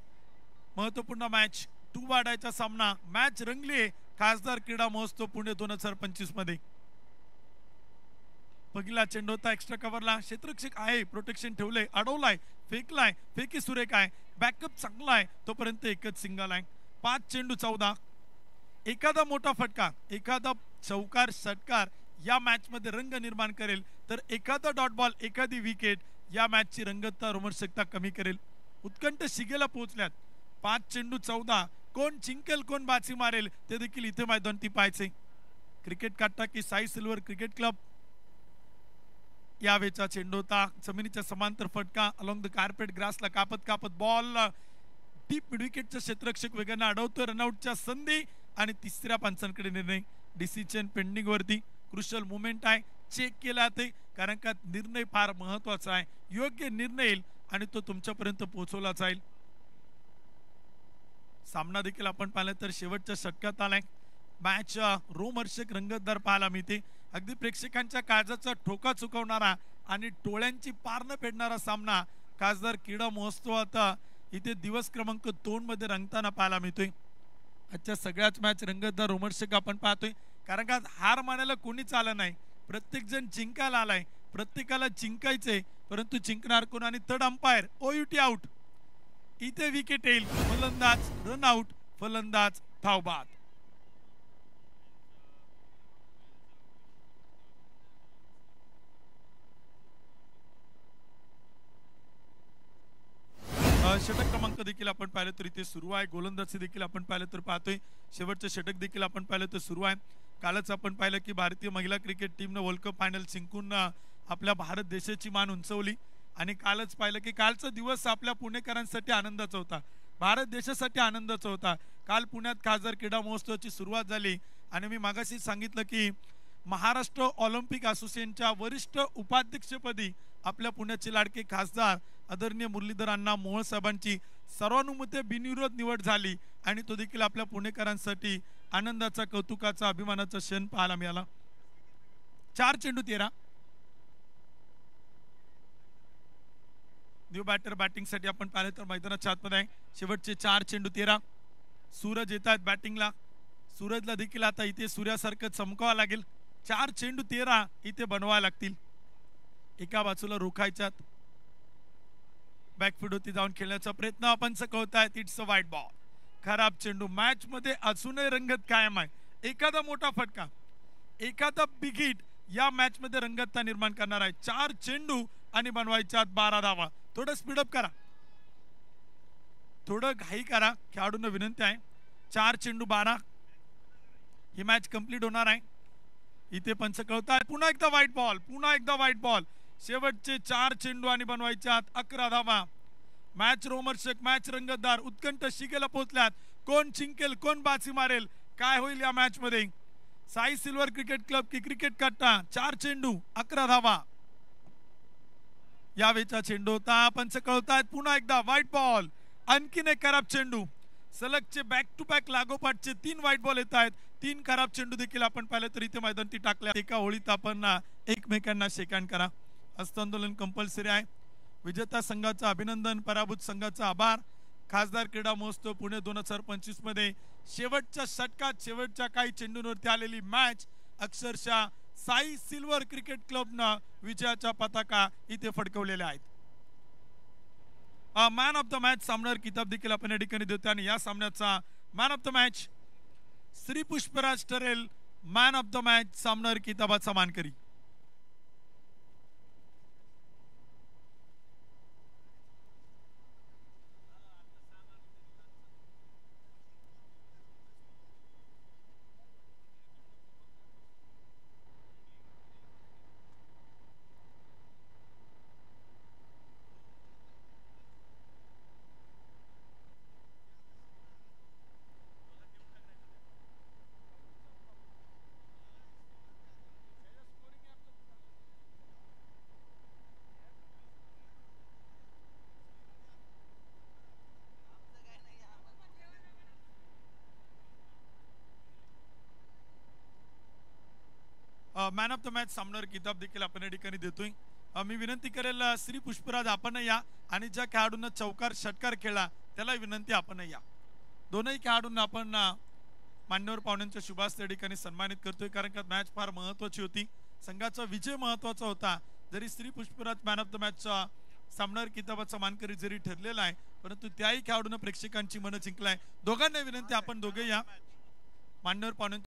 महत्वपूर्ण मॅच, 2 वाढायचा सामना. मॅच रंगली खासदार क्रीडा महोत्सव पुणे 2025 मध्ये. पहिला चेंडू होता एक्स्ट्रा कव्हरला. क्षेत्ररक्षक आहे, प्रोटेक्शन ठेवले, अडवलाय, फेकलाय, फेकी सुरेख आहे, बॅकअप चांगला आहे, तोपर्यंत एकच सिंगल आहे. 5 चेंडू 14. एखादा मोठा फटका, एखादा चौकार षटकार या मॅच मध्ये रंग निर्माण करेल तर एखादा डॉट बॉल, एखादी विकेट या मॅचची रंगतता, रोमांचकता कमी करेल. उत्कंठ शिगेला पोहोचल्यात. 5 चेंडू 14. कोण जिंकेल, कोण बाजी मारेल ते देखील इथे मैदानावरती पाहायचे. क्रिकेट काटा की साई सिल्वर क्रिकेट क्लब यावेळचा चेंडू होता, जमिनीच्या समांतर फटका, अलॉंग द कार्पेट ग्रासला कापत बॉल डीप मिड विकेटचा क्षेत्ररक्षक वेगाने अडवतो. रनआउटच्या संधी आणि तिसऱ्या पंचांकडे निर्णय. डिसिजन पेंडिंग वरती. क्रुशियल मुवमेंट आहे, चेक केला जाते. कारण का निर्णय फार महत्वाचा आहे. योग्य निर्णय येईल आणि तो तुमच्यापर्यंत पोहोचवला जाईल. सामना देखील आपण पाहिला तर शेवटच्या षटकात आलाय. मॅच रोमहर्षक रंगतदार पाहायला मिळते. अगदी प्रेक्षकांच्या काळजाचा ठोका चुकवणारा आणि टोळ्यांची पार न फेडणारा सामना खासदार क्रीडा महोत्सवात इथे दिवस क्रमांक 2 मध्ये रंगताना पाहायला मिळतोय. आजच्या सगळ्याच मॅच रंगतदार रोमहर्षक आपण पाहतोय, कारण का हार मानायला कोणीच आलं नाही. प्रत्येक जण जिंकायला आलाय, प्रत्येकाला जिंकायचंय, परंतु जिंकणार कोण आणि थर्ड अंपायर OUT आउट. इथे विकेट येईल, फलंदाज रन आउट, फलंदाज धावबाद. षटक क्रमांक देखील आपण पाहिलं तर इथे सुरू आहे. गोलंदाजी देखील आपण पाहिलं तर पाहतोय. शेवटचं षटक देखील आपण पाहिलं तर सुरू आहे. कालच आपण पाहिलं की भारतीय महिला क्रिकेट टीमनं वर्ल्ड कप फायनल जिंकून आपल्या भारत देशाची मान उंचवली. आणि कालच पाहिलं की कालचा दिवस आपल्या पुणेकरांसाठी आनंदाचा होता, भारत देशासाठी आनंदाचा होता. काल पुण्यात खासदार क्रीडा महोत्सवाची सुरुवात झाली आणि मी मागाशी सांगितलं की महाराष्ट्र ऑलिम्पिक असोसिएशनच्या वरिष्ठ उपाध्यक्षपदी आपल्या पुण्याचे लाडके खासदार आदरणीय मुरलीधर अण्णा मोहोळ साहेबांची सर्वानुमते बिनविरोध निवड झाली आणि तो देखील आपल्या पुणेकरांसाठी आनंदाचा, कौतुकाचा, अभिमानाचा क्षण पाहायला मिळाला. 4 चेंडू 13. न्यू बॅटर बॅटिंगसाठी आपण पाहिलं तर मैदानाच्या आतमध्ये आहे. शेवटचे 4 चेंडू 13. सूरज येत आहेत बॅटिंगला. सूरजला देखील आता इथे सूर्यासारखं चमकावं लागेल. 4 चेंडू 13 इथे बनवावे लागतील. एका बाजूला रोखायच्यात. बॅकफूट होती जाऊन खेळण्याचा प्रयत्न आपण सकवतायत. इट्स अ वाईट बॉल. खराब चेंडू. मॅच मध्ये अजूनही रंगत कायम आहे. एखादा मोठा फटका, एखादा बिग हिट या मॅच मध्ये रंगतता निर्माण करणार आहे. 4 चेंडू आणि बनवायच्यात 12 धावा. थोडं स्पीडअप करा, थोडं घाई करा, खेळाडूंना विनंती आहे. 4 चेंडू 12. ही मॅच कंप्लीट होणार आहे. इथे पंच कळताय. पुन्हा एकदा व्हाईट बॉल, पुन्हा एकदा व्हाईट बॉल. शेवटचे 4 चेंडू आणि बनवायच्यात 11 धावा. मॅच रोमहर्षक, मॅच रंगतदार, उत्कंठ शिगेला पोहोचल्यात. कोण जिंकेल, कोण बाजी मारेल, काय होईल या मॅच मध्ये. साई सिल्वर क्रिकेट क्लब की क्रिकेट कट्टा. 4 चेंडू 11 धावा. यावेळचा चेंडू होता. पंच कळतायत. पुन्हा एकदा व्हाईट बॉल. आणखीन एक खराब चेंडू. सलगचे बॅक टू बॅक लागोपाठचे 3 व्हाईट बॉल येत आहेत. 3 खराब चेंडू देखील आपण पाहिलं तर इथे मैदानी टाकल्या. एका ओळीत आपण एकमेकांना शेकहँड करा. हस्तांदोलन कंपल्सरी आहे. विजेता संघाचं अभिनंदन, पराभूत संघाचा आभार. खासदार क्रीडा महोत्सव पुणे 2025 मध्ये शेवटच्या षटकात शेवटच्या काही चेंडूंवरती आलेली मॅच अक्षरशः साई सिल्वर क्रिकेट क्लबनं विजयाच्या पताका इथे फडकवलेल्या आहेत. मॅन ऑफ द मॅच सामनावर किताब देखील आपण या ठिकाणी देतो आणि या सामन्याचा man of the match Shri Pushparaj ठरेल. मॅन ऑफ द मॅच सामनावर किताबाचा मानकरी. मॅन ऑफ द मॅच सामनावर किताब देखील आपण या ठिकाणी देतोय. मी विनंती करेल श्री पुष्पराज आपण या आणि ज्या खेळाडूंना चौकार षटकार खेळला त्याला विनंती आपण या. दोनही खेळाडूंना आपण मान्यवर पाहुण्यांच्या शुभास त्या ठिकाणी सन्मानित करतोय, कारण का मॅच फार महत्वाची होती. संघाचा विजय महत्वाचा होता. जरी Shri Pushparaj man of the मॅचचा सामनावर किताबाचा मानकरी जरी ठरलेला आहे, परंतु त्याही खेळाडूंना प्रेक्षकांची मनं जिंकलाय. दोघांना विनंती आपण दोघे या. मान्यवर पाहुण्यांच्या